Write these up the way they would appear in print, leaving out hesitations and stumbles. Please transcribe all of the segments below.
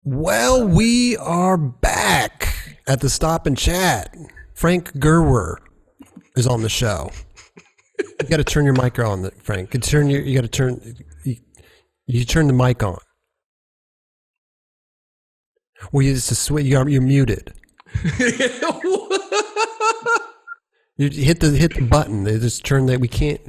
Well, we are back at the Stop and Chat. Frank Gerwer is on the show. You got to turn your mic on, Frank. You turn the mic on. Well, you're muted. You hit the button. They just turn that. We can't.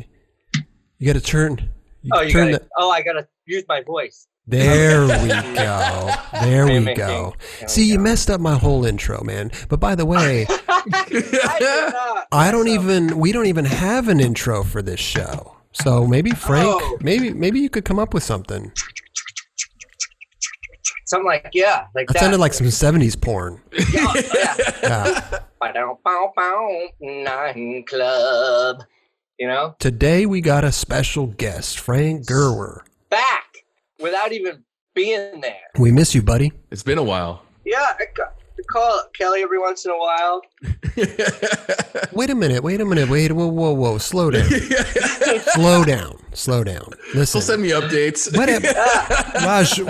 You got to turn. I got to use my voice. There we go. There we go. See, you messed up my whole intro, man. But by the way, we don't even have an intro for this show. So maybe Frank, maybe you could come up with something. Something like that. That sounded like some 70s porn. Yeah. Nine Club. You know? Today we got a special guest, Frank Gerwer. Back without even being there. We miss you, buddy. It's been a while. Yeah, I call Kelly every once in a while. Wait a minute. Whoa. Slow down. Slow down. Listen. He'll send me updates. Raj,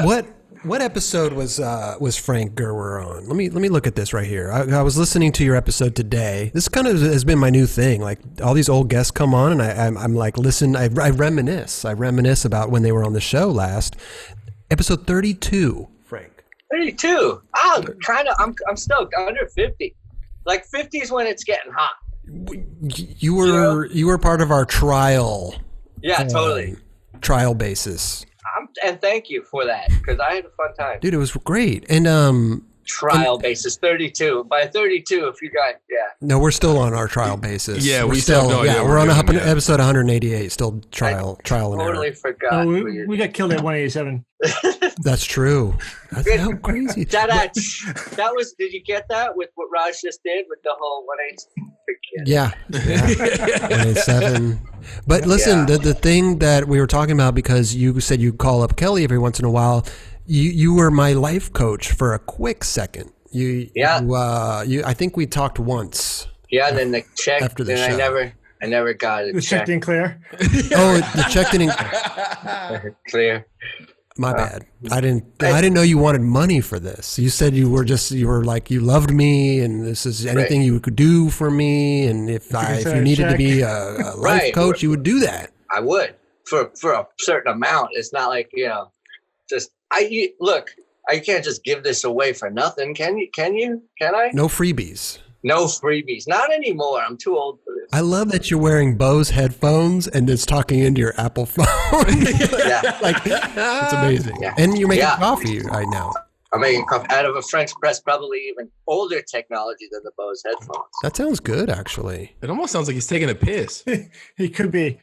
what episode was Frank Gerwer on? Let me look at this right here. I was listening to your episode today. This kind of has been my new thing. Like all these old guests come on, and I'm like, listen. I reminisce. I reminisce about when they were on the show last. Episode 32. Frank. 32. I'm stoked. Under 50. Like 50 is when it's getting hot. You were part of our trial. Yeah, totally. Trial basis. And thank you for that, because I had a fun time. Dude, it was great. And trial basis 32. By 32, if you got No, we're still on our trial basis. Yeah, we're still no idea we're on episode 188, still trial and error. Totally forgot. We got killed at 187. That's true. That's how crazy. That was. Did you get that with what Raj just did with the whole 187? Yeah. 187. But listen, the thing that we were talking about, because you said you call up Kelly every once in a while, you were my life coach for a quick second. I think we talked once. Yeah, then the check after the show. I never got it. The check didn't clear. The check didn't clear. My bad. I didn't know you wanted money for this. You said you were like, you loved me, and this is anything you could do for me, and if you needed to be a life coach, you would do that. I would for a certain amount. It's not like I can't just give this away for nothing. Can you? Can I? No freebies. No freebies. Not anymore. I'm too old for this. I love that you're wearing Bose headphones and it's talking into your Apple phone. Yeah. It's amazing. Yeah. And you're making coffee right now. I'm making coffee out of a French press, probably even older technology than the Bose headphones. That sounds good, actually. It almost sounds like he's taking a piss. He could be.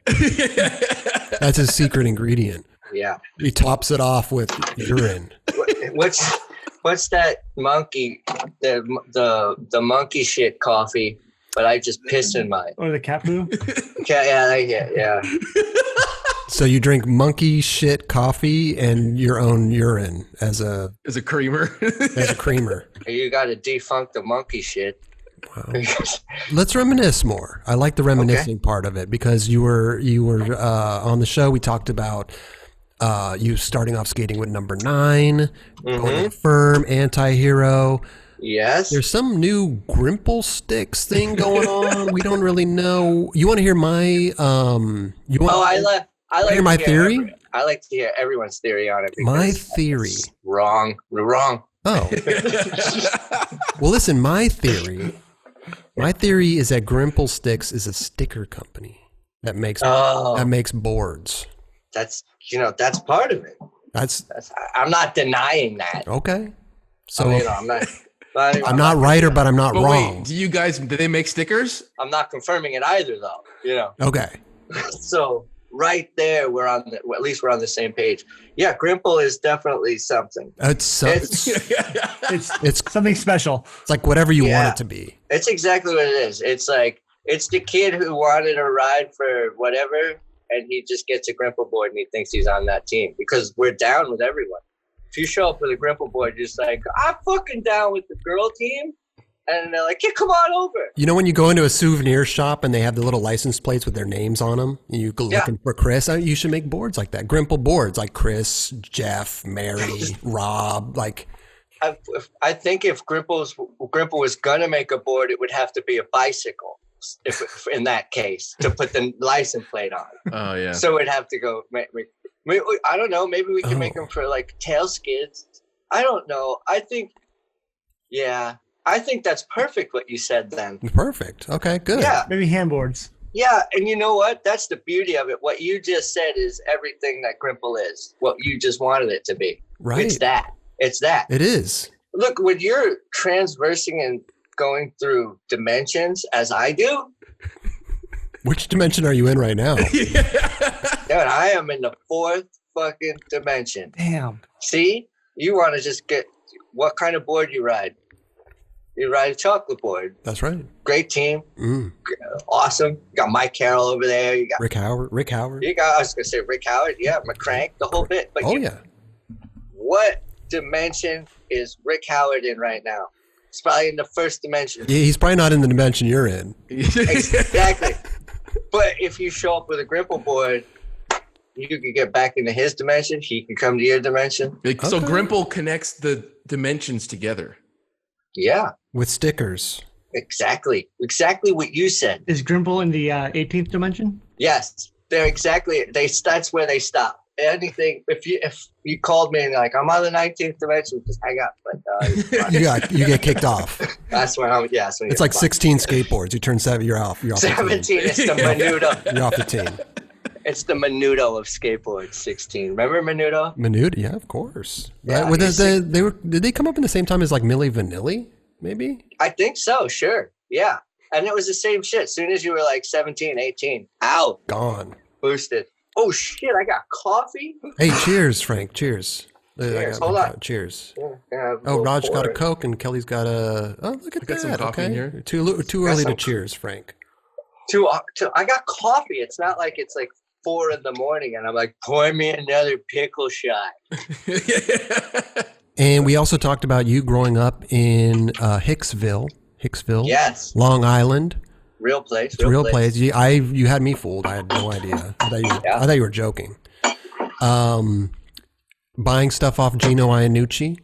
That's his secret ingredient. Yeah. He tops it off with urine. What's that monkey? The monkey shit coffee, but I just piss in mine. Or the cat poo? Yeah. So you drink monkey shit coffee and your own urine as a creamer. As a creamer. You got to defunk the monkey shit. Wow. Let's reminisce more. I like the reminiscing part of it, because you were on the show. We talked about you starting off skating with number 9, going to the firm, Antihero. Yes. There's some new Grimplestix thing going on. We don't really know. You want to hear my I like hear my theory? I like to hear everyone's theory on it. My theory. Wrong. We're wrong. Oh. Well, listen, my theory is that Grimplestix is a sticker company that makes boards. That's part of it. I'm not denying that. Okay. So I'm not. I'm not right, but I'm not wrong. Wait, do they make stickers? I'm not confirming it either, though. Okay. So right there, at least we're on the same page. Yeah, Grimple is definitely something. It's something special. It's like whatever you want it to be. It's exactly what it is. It's like it's the kid who wanted a ride for whatever, and he just gets a Grimple board and he thinks he's on that team because we're down with everyone. If you show up with a Grimple board, you're just like, I'm fucking down with the girl team. And they're like, yeah, come on over. You know when you go into a souvenir shop and they have the little license plates with their names on them? And you go looking for Chris? You should make boards like that. Grimple boards like Chris, Jeff, Mary, Rob. Like I think if Grimple was gonna make a board, it would have to be a bicycle. If in that case, to put the license plate on. Oh yeah. So it'd have to go. I don't know. Maybe we can make them for like tail skids. I don't know. I think that's perfect what you said then. Perfect. Okay, good. Yeah. Maybe handboards. Yeah, and you know what? That's the beauty of it. What you just said is everything that Grimple is. What you just wanted it to be. Right. It's that. It is. Look, when you're transversing and going through dimensions, as I do. Which dimension are you in right now? Dude, I am in the 4th fucking dimension. Damn. See? You want to just get... What kind of board you ride? You ride a chocolate board. That's right. Great team. Awesome. You got Mike Carroll over there. You got Rick Howard. You got, I was going to say Rick Howard. Yeah, McCrank, the whole bit. But what dimension is Rick Howard in right now? He's probably in the 1st dimension. Yeah, he's probably not in the dimension you're in. Exactly. But if you show up with a Grimple board, you could get back into his dimension. He can come to your dimension. So Grimple connects the dimensions together. Yeah. With stickers. Exactly what you said. Is Grimble in the 18th dimension? Yes, they're exactly. That's where they stop. Anything. If you called me and like I'm on the 19th dimension, just hang up. But you get kicked off. That's when I'm. Yeah, it's like 16 skateboards. You turn 7, you're off. You're off 17 is the Menudo. You're off the team. It's the Menudo of skateboards. 16. Remember Menudo? Menudo, yeah, of course. Yeah, did they come up in the same time as like Milli Vanilli? Maybe. I think so. Sure. Yeah, and it was the same shit. As soon as you were like 17, 18, out, gone, boosted. Oh shit! I got coffee. Hey, cheers, Frank. Cheers. Cheers. Hold on. Cheers. Yeah, Raj got a Coke and Kelly's got a. Oh, look at that. Some coffee in here. Too early to cheers, Frank. I got coffee. It's not like it's like 4 a.m. and I'm like, pour me another pickle shot. And we also talked about you growing up in Hicksville. Yes. Long Island. Real place. It's real place. You had me fooled. I had no idea. I thought you were joking. Buying stuff off Gino Iannucci.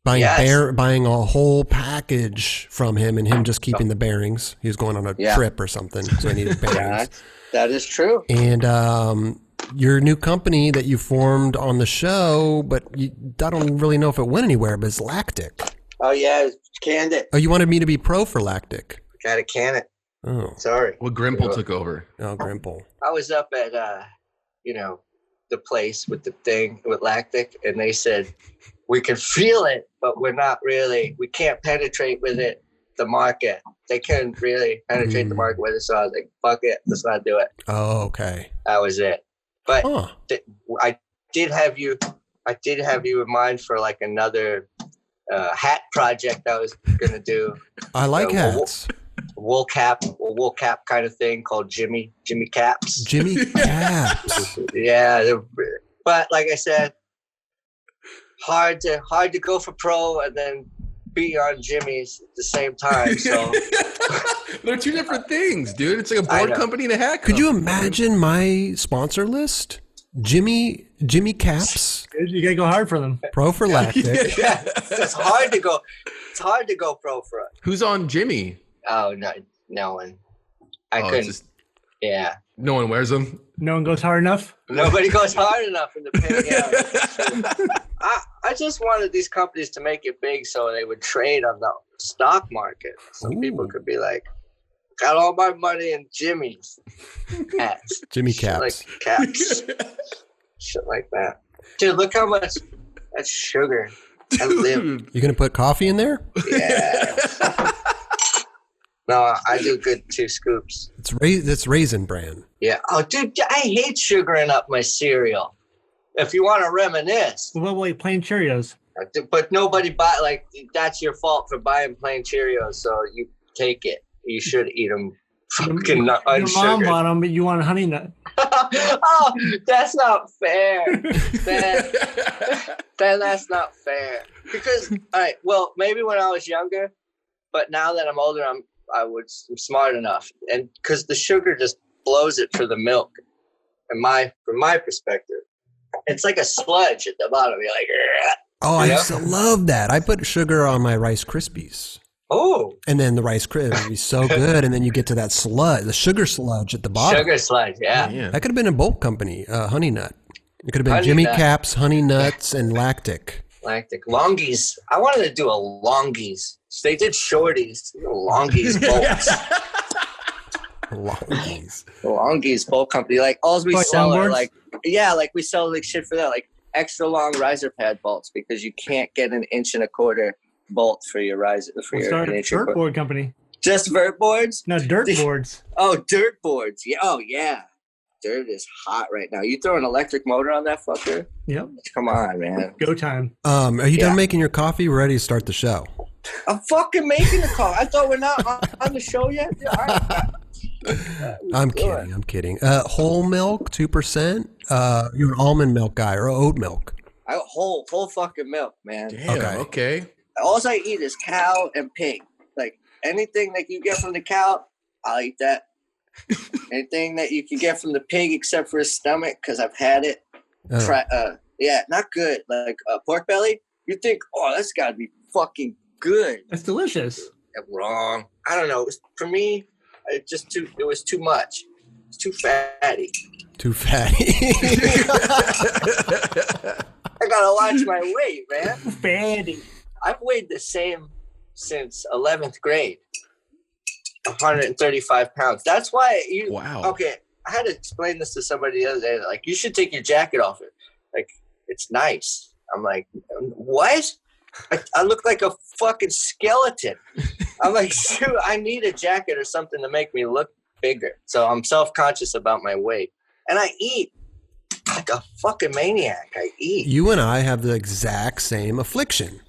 Buying a whole package from him and him just keeping the bearings. He was going on a trip or something, so he needed bearings. That is true. And your new company that you formed on the show, but I don't really know if it went anywhere, but it's Lactic. Oh, yeah. Canned it. Oh, you wanted me to be pro for Lactic. Got to can it. Oh. Sorry. Well, Grimple took over. Oh, Grimple. I was up at, the place with the thing with Lactic, and they said, we can feel it, but we can't penetrate with it, the market. They couldn't really penetrate the market with it, so I was like, fuck it, let's not do it. Oh, okay. That was it. But I did have you in mind for like another hat project I was going to do. I like hats. Wool cap kind of thing called Jimmy Caps. Jimmy Caps. Yeah, but like I said, hard to go for pro and then be on Jimmy's at the same time. So they're 2 different things, dude. It's like a board company and a hat company. Could you imagine my sponsor list? Jimmy Caps. You gotta go hard for them. Pro for Lactic. Yeah, it's hard to go. It's hard to go pro for it. Who's on Jimmy? Oh no one. I couldn't. Yeah. No one wears them. No one goes hard enough. Nobody goes hard enough in the pin. Yeah. I just wanted these companies to make it big so they would trade on the stock market. Some people could be like, got all my money in Jimmy's hats. Jimmy Caps. Like caps. Shit like that. Dude, look how much that's sugar. I live. You gonna put coffee in there? Yeah. No, I do good 2 scoops. It's Raisin Bran. Yeah. Oh, dude, I hate sugaring up my cereal. If you want to reminisce. Well, wait, plain Cheerios. But nobody that's your fault for buying plain Cheerios, so you take it. You should eat them fucking unsugared. Your mom bought them, but you want a honey nut. Oh, that's not fair. Then that's not fair. Because, all right, well, maybe when I was younger, but now that I'm older, I'm smart enough, and because the sugar just blows it for the milk. And from my perspective, it's like a sludge at the bottom. You're like, Oh, I used to love that. I put sugar on my Rice Krispies. Oh. And then the Rice Krispies would be so good. And then you get to that sludge, the sugar sludge at the bottom. Sugar sludge, yeah. That could have been a bulk company, Honey Nut. It could have been Honey Jimmy Nut. Caps, Honey Nuts, and Lactic. Longies. I wanted to do a Longies. They did Shorties. Longies bolts. Longies. Longies bolt company. Like all we Like sell are longboards? like we sell like shit for that, like extra long riser pad bolts because you can't get an 1.25 inch bolt for your riser for We'll your start a 1.25 dirt board company. Just vert boards? No, dirt boards. Oh, dirt boards. Yeah. Oh yeah. Dirt is hot right now. You throw an electric motor on that fucker? Yep. Come on, man. Go time. Are you done making your coffee? We're ready to start the show. I'm fucking making the call. I thought we're not on the show yet. Yeah, all right. I'm kidding. Whole milk, 2%. You're an almond milk guy or oat milk? Whole fucking milk, man. Damn, okay. All I eat is cow and pig. Like anything that you get from the cow, I'll eat that. Anything that you can get from the pig except for his stomach, because I've had it. Not good. Like pork belly. You think, oh, that's got to be fucking good. That's delicious. Wrong. I don't know. For me, it was too much. It's too fatty. Too fatty. I gotta watch my weight, man. Fatty. I've weighed the same since 11th grade. 135 pounds. That's why you. Wow. Okay, I had to explain this to somebody the other day. Like, you should take your jacket off it. Like, it's nice. I'm like, what? I look like a fucking skeleton. I'm like, shoot, I need a jacket or something to make me look bigger. So I'm self-conscious about my weight. And I eat like a fucking maniac. I eat. You and I have the exact same affliction.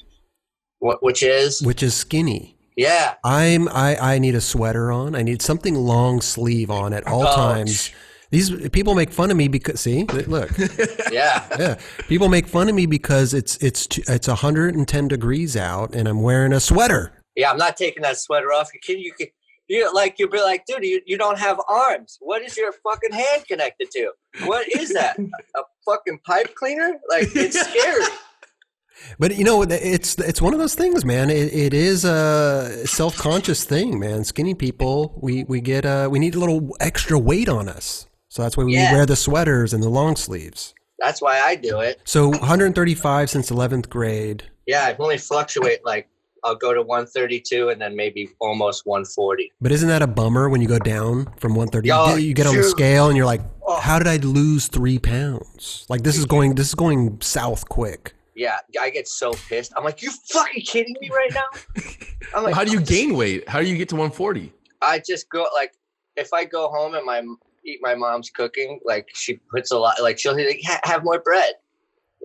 Which is? Which is skinny. Yeah. I need a sweater on. I need something long sleeve on at all times. These people make fun of me because look. Yeah. People make fun of me because it's 110 degrees out and I'm wearing a sweater. Yeah, I'm not taking that sweater off. You'll be like, dude, you don't have arms. What is your fucking hand connected to? What is that? A fucking pipe cleaner? Like, it's scary. But it's one of those things, man. It is a self-conscious thing, man. Skinny people, we need a little extra weight on us, so that's why we wear the sweaters and the long sleeves. That's why I do it. So 135 since 11th grade. Yeah, I only fluctuate. Like, I'll go to 132 and then maybe almost 140. But isn't that a bummer when you go down from 130? You get on the scale and you're like, how did I lose 3 pounds? Like this is going south quick. Yeah, I get so pissed. I'm like, you fucking kidding me right now? I'm like, How do you gain weight? How do you get to 140? I just go, like, if I go home and eat my mom's cooking, like, she puts a lot, like, she'll like, have more bread.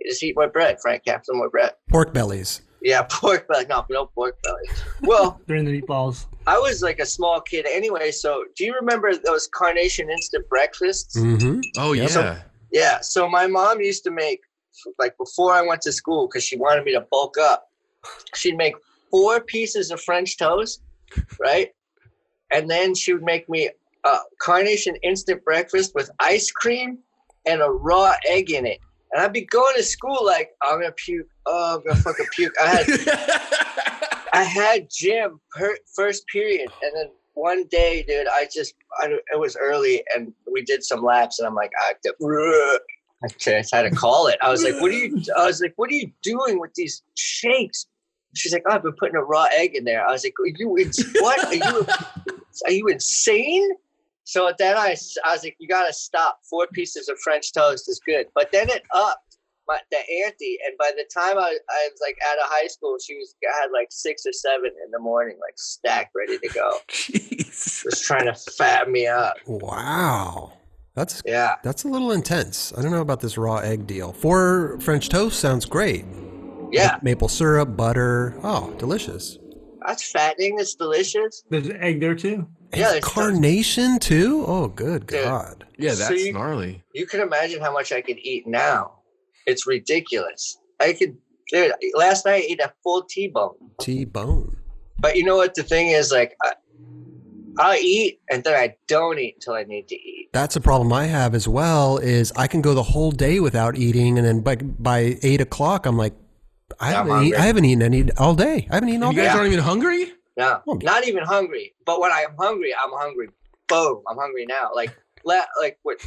Just eat more bread, Frank. Have some more bread. Pork bellies. Yeah, pork belly. No pork belly. Well, During the meatballs. I was like a small kid anyway. So do you remember those Carnation instant breakfasts? Mm-hmm. Oh, yeah. Yeah. So my mom used to make, like, before I went to school, because she wanted me to bulk up, she'd make 4 pieces of French toast, right? And then she would make me a Carnation instant breakfast with ice cream and a raw egg in it. And I'd be going to school like, I'm going to puke. Oh, I'm going to fucking puke. I had gym first period. And then one day, dude, it was early and we did some laps and I'm like, I just had to call it. I was like, what are you doing with these shakes? She's like, oh, I've been putting a raw egg in there. I was like, are you insane? So then I was like, you got to stop. 4 pieces of French toast is good. But then it upped the ante. And by the time I was like out of high school, had like 6 or 7 in the morning, like stacked, ready to go. Jeez. Just trying to fat me up. Wow. That's a little intense. I don't know about this raw egg deal. 4 French toast sounds great. Yeah. Maple syrup, butter. Oh, delicious. That's fattening. It's delicious. There's egg there too. Yeah, Carnation too? Oh, good God. Yeah, that's gnarly. You can imagine how much I could eat now. It's ridiculous. Last night I ate a full T-bone. T-bone. But you know what the thing is? Like, I'll eat and then I don't eat until I need to eat. That's a problem I have as well, is I can go the whole day without eating, and then by 8 o'clock I'm like, I haven't eaten any all day. I haven't eaten all You day. guys aren't even hungry? No, not even hungry. But when I'm hungry, I'm hungry. Boom, I'm hungry now. Like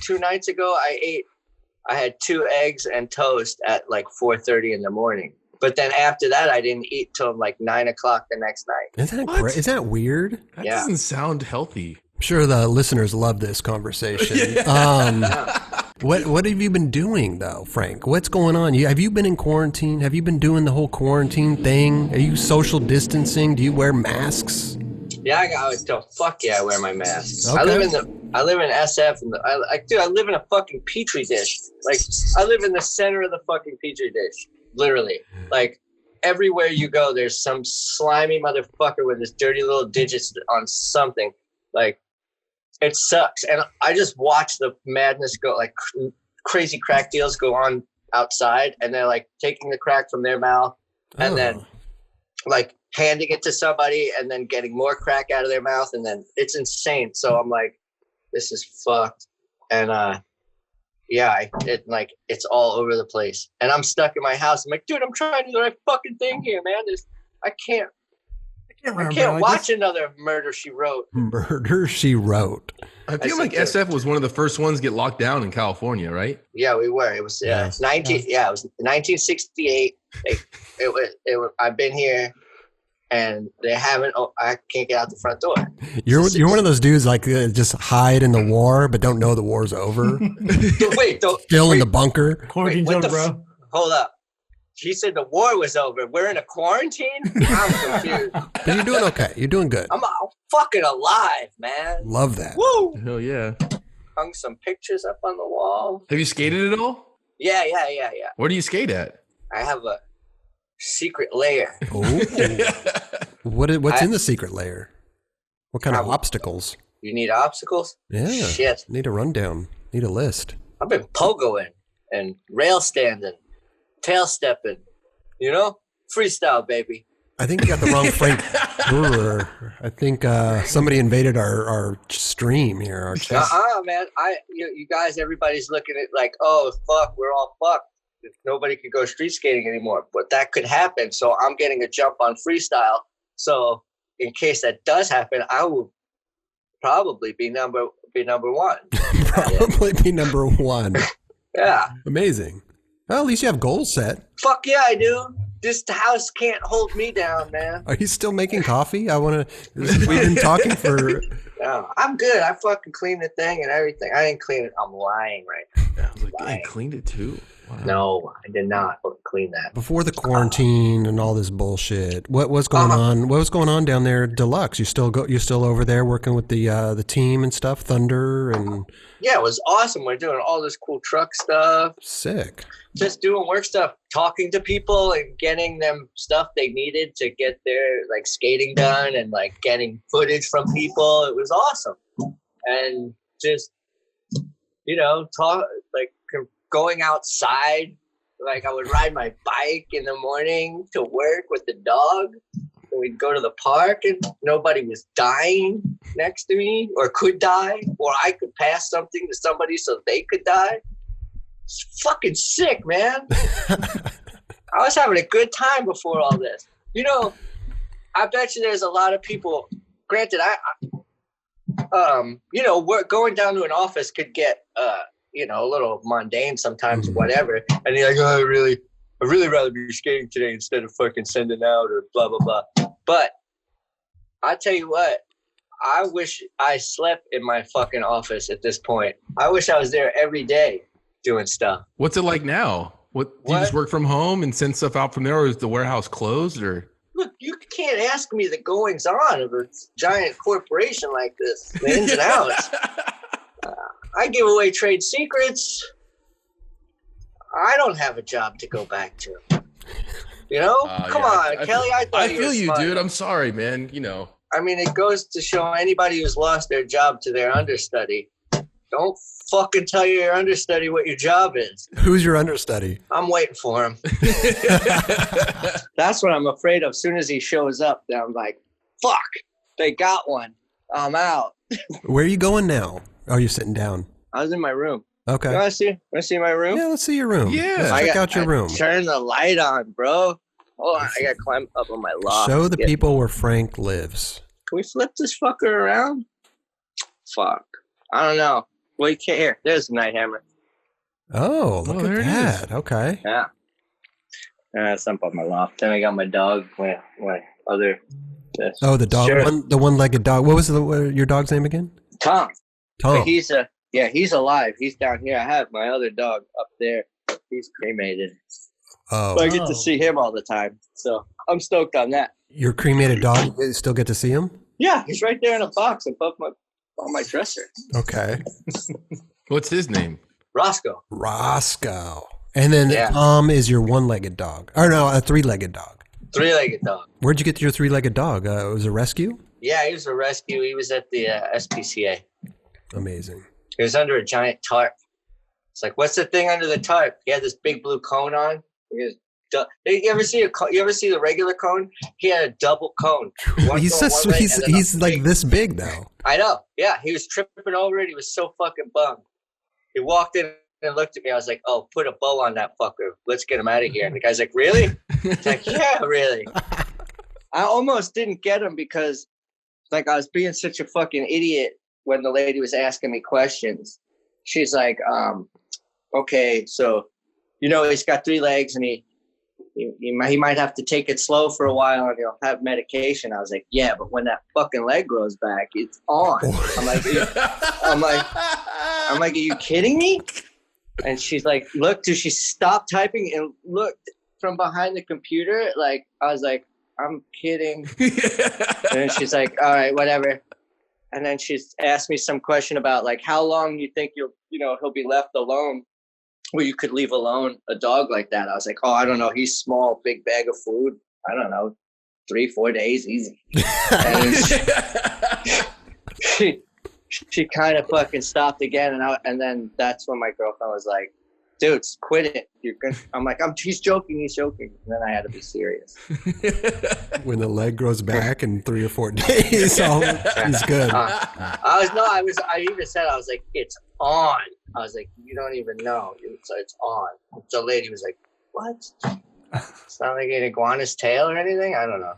2 nights ago, I had 2 eggs and toast at like 4:30 in the morning. But then after that, I didn't eat till like 9 o'clock the next night. Isn't that weird? That doesn't sound healthy. I'm sure the listeners love this conversation. What have you been doing though, Frank? What's going on? Have you been in quarantine? Have you been doing the whole quarantine thing? Are you social distancing? Do you wear masks? Yeah, I wear my mask. Okay. I live in SF, and I live in a fucking petri dish. Like, I live in the center of the fucking petri dish, literally. Like, everywhere you go, there's some slimy motherfucker with his dirty little digits on something. Like, it sucks. And I just watch the madness go, like, crazy crack deals go on outside, and they're like taking the crack from their mouth and then like handing it to somebody and then getting more crack out of their mouth, and then it's insane. So I'm like, this is fucked. And it's all over the place. And I'm stuck in my house. I'm like, dude, I'm trying to do the right fucking thing here, man. I can't watch another Murder, She Wrote. Murder, She Wrote. I feel like SF was one of the first ones to get locked down in California, right? Yeah, we were. It was it was 1968. I've been here, and they haven't. I can't get out the front door. You're one of those dudes like just hide in the war, but don't know the war's over. Still in the bunker. Quarantine's over, bro. Hold up. She said the war was over. We're in a quarantine? I'm confused. But you're doing okay. You're doing good. I'm fucking alive, man. Love that. Woo! Hell yeah. Hung some pictures up on the wall. Have you skated at all? Yeah. Where do you skate at? I have a secret lair. What's in the secret lair? What kind of obstacles? You need obstacles? Yeah. Shit. Need a rundown. Need a list. I've been pogoing and rail standing. Tail stepping, freestyle, baby. I think you got the wrong Frank Gerwer. I think somebody invaded our stream here. Our chat. Man. You guys, everybody's looking at like, oh fuck, we're all fucked. Nobody could go street skating anymore, but that could happen. So I'm getting a jump on freestyle. So in case that does happen, I will probably be number one. Probably be number one. Yeah. Amazing. Well, at least you have goals set. Fuck yeah, I do. This house can't hold me down, man. Are you still making coffee? We've been talking for... No, I'm good. I fucking cleaned the thing and everything. I didn't clean it. I'm lying right now. I was like, you cleaned it too? Wow. No, I did not clean that. Before the quarantine and all this bullshit, what was going on? What was going on down there at Deluxe? You still over there working with the team and stuff, Thunder and... Yeah, it was awesome. We're doing all this cool truck stuff. Sick. Just doing work stuff, talking to people and getting them stuff they needed to get their like skating done and like getting footage from people. It was awesome. And just, going outside. Like I would ride my bike in the morning to work with the dog. And we'd go to the park and nobody was dying next to me or could die, or I could pass something to somebody so they could die. It's fucking sick, man. I was having a good time before all this. I bet you there's a lot of people, granted, going down to an office could get, a little mundane sometimes, whatever. And you're like, oh, I'd really rather be skating today instead of fucking sending out or blah, blah, blah. But I tell you what, I wish I slept in my fucking office at this point. I wish I was there every day doing stuff. What's it like now? Do you just work from home and send stuff out from there, or is the warehouse closed? Or look, you can't ask me the goings on of a giant corporation like this, the ins and outs. I give away trade secrets. I don't have a job to go back to. Come on, Kelly. I feel you, dude. I'm sorry, man. I mean, it goes to show anybody who's lost their job to their understudy. Don't fucking tell your understudy what your job is. Who's your understudy? I'm waiting for him. That's what I'm afraid of. As soon as he shows up, then I'm like, fuck, they got one. I'm out. Where are you going now? Oh, you're sitting down. I was in my room. Okay. You want to see my room? Yeah, let's see your room. Yeah. Let's check out your room. Turn the light on, bro. Hold on, I gotta climb up on my loft. Show the people where Frank lives. Can we flip this fucker around? Fuck. I don't know. Well, you can't hear. There's the night hammer. Oh, look at that. Okay. Yeah. It's up on my loft. Then I got my dog. My other. Oh, the dog. Sure. The one-legged dog. What was your dog's name again? Tom. Tom. But he's alive. He's down here. I have my other dog up there. He's cremated. Oh. So I get to see him all the time. So I'm stoked on that. Your cremated dog, you still get to see him? Yeah, he's right there in a box above on my dresser. Okay. What's his name? Roscoe. And then Tom is your one-legged dog. Or no, a three-legged dog. Three-legged dog. Where'd you get your three-legged dog? It was a rescue? Yeah, he was a rescue. He was at the SPCA. Amazing. He was under a giant tarp. It's like, what's the thing under the tarp? He had this big blue cone on. You ever see the regular cone? He had a double cone. He's like this big now. I know. Yeah, he was tripping over it. He was so fucking bummed. He walked in and looked at me. I was like, "Oh, put a bow on that fucker. Let's get him out of here." And the guy's like, "Really?" He's like, "Yeah, really." I almost didn't get him because, like, I was being such a fucking idiot when the lady was asking me questions. She's like, "Okay, so, he's got 3 legs and he might have to take it slow for a while and he'll have medication." I was like, "Yeah, but when that fucking leg grows back, it's on." I'm like, "Are you kidding me?" And she's like, she stopped typing and looked from behind the computer. Like, I was like, "I'm kidding." And then she's like, "All right, whatever." And then she's asked me some question about like, how long you think he'll be left alone, where you could leave alone a dog like that. I was like, "Oh, I don't know. He's small, big bag of food. I don't know, 3-4 days, easy." And she kind of fucking stopped again, and then that's when my girlfriend was like, "Dude, quit it. I'm like, he's joking. And then I had to be serious. When the leg grows back in 3 or 4 days, he's good. I even said, I was like, "It's on." I was like, "You don't even know. It's on." The lady was like, "What? It's not like an iguana's tail or anything?" I don't know.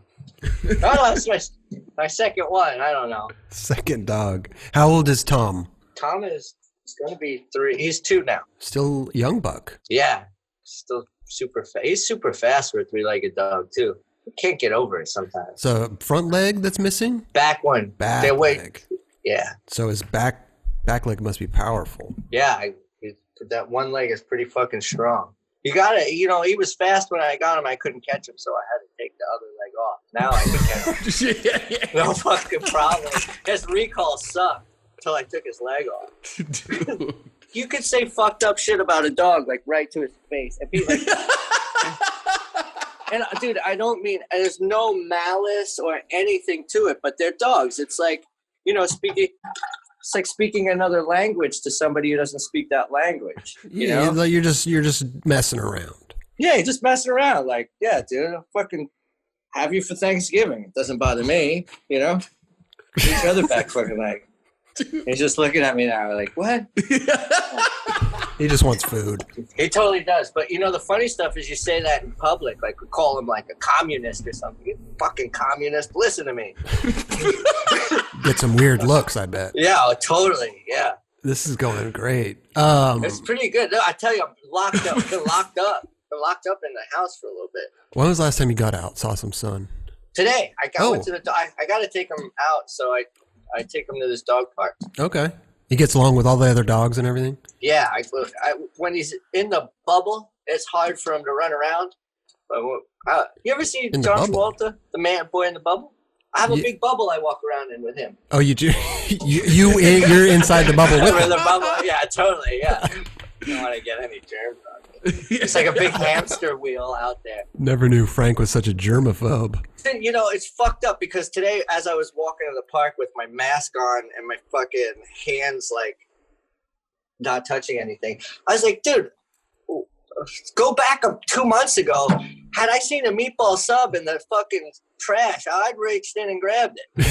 No, it's my second one. I don't know. Second dog. How old is Tom? Tom is going to be 3. He's 2 now. Still young buck. Yeah. Still super fast. He's super fast for a 3-legged dog, too. You can't get over it sometimes. So front leg that's missing? Back one. Back leg. Yeah. So his back leg must be powerful. Yeah. That one leg is pretty fucking strong. You gotta, he was fast when I got him. I couldn't catch him, so I had to take the other leg off. Now I can catch him. No fucking problem. His recall sucked until I took his leg off. Dude. You could say fucked up shit about a dog, like right to his face, and be like, and dude, I don't mean, there's no malice or anything to it, but they're dogs. It's like, it's like speaking another language to somebody who doesn't speak that language. Like you're just messing around. Yeah, you're just messing around. Like, yeah, dude, I'll fucking have you for Thanksgiving. It doesn't bother me, Each other back fucking leg. He's just looking at me now, like, what? He just wants food. He totally does. But the funny stuff is you say that in public, like we call him like a communist or something. You fucking communist, listen to me. Get some weird looks, I bet. Yeah, totally. Yeah. This is going great. It's pretty good. No, I tell you, I'm locked up. Been locked up in the house for a little bit. When was the last time you got out, saw some sun? Today. I got to take him out, so I take him to this dog park. Okay. He gets along with all the other dogs and everything? Yeah. When he's in the bubble, it's hard for him to run around. You ever see John Travolta, the boy in the bubble? I have a big bubble I walk around in with him. Oh, you do? You're inside the bubble with him? The bubble, yeah, totally, yeah. Don't want to get any germs on it. It's like a big hamster wheel out there. Never knew Frank was such a germaphobe. It's fucked up because today, as I was walking to the park with my mask on and my fucking hands like not touching anything, I was like, dude, go back 2 months ago. Had I seen a meatball sub in the fucking trash, I'd reached in and grabbed it.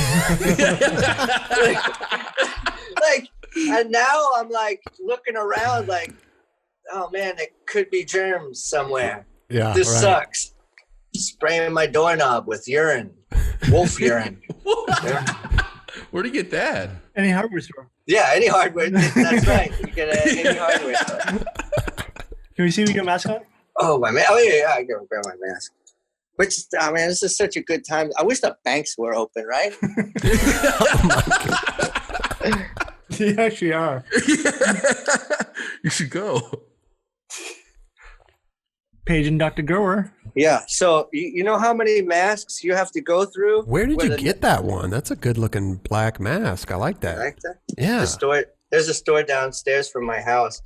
And now I'm like looking around like, oh man, there could be germs somewhere. Yeah, this sucks. spraying my doorknob with urine, wolf urine. Where'd you get that? Any hardware store. Yeah, any hardware. That's right. You get any hardware store. Can we see if we get a mask on? Oh, my man. Oh, yeah. I gotta grab my mask. Which, oh, man, this is such a good time. I wish the banks were open, right? They actually are. You should go. Paige and Dr. Gerwer. Yeah. So, you know how many masks you have to go through? Where did you get that one? That's a good looking black mask. I like that. Like that? Yeah. There's a store downstairs from my house.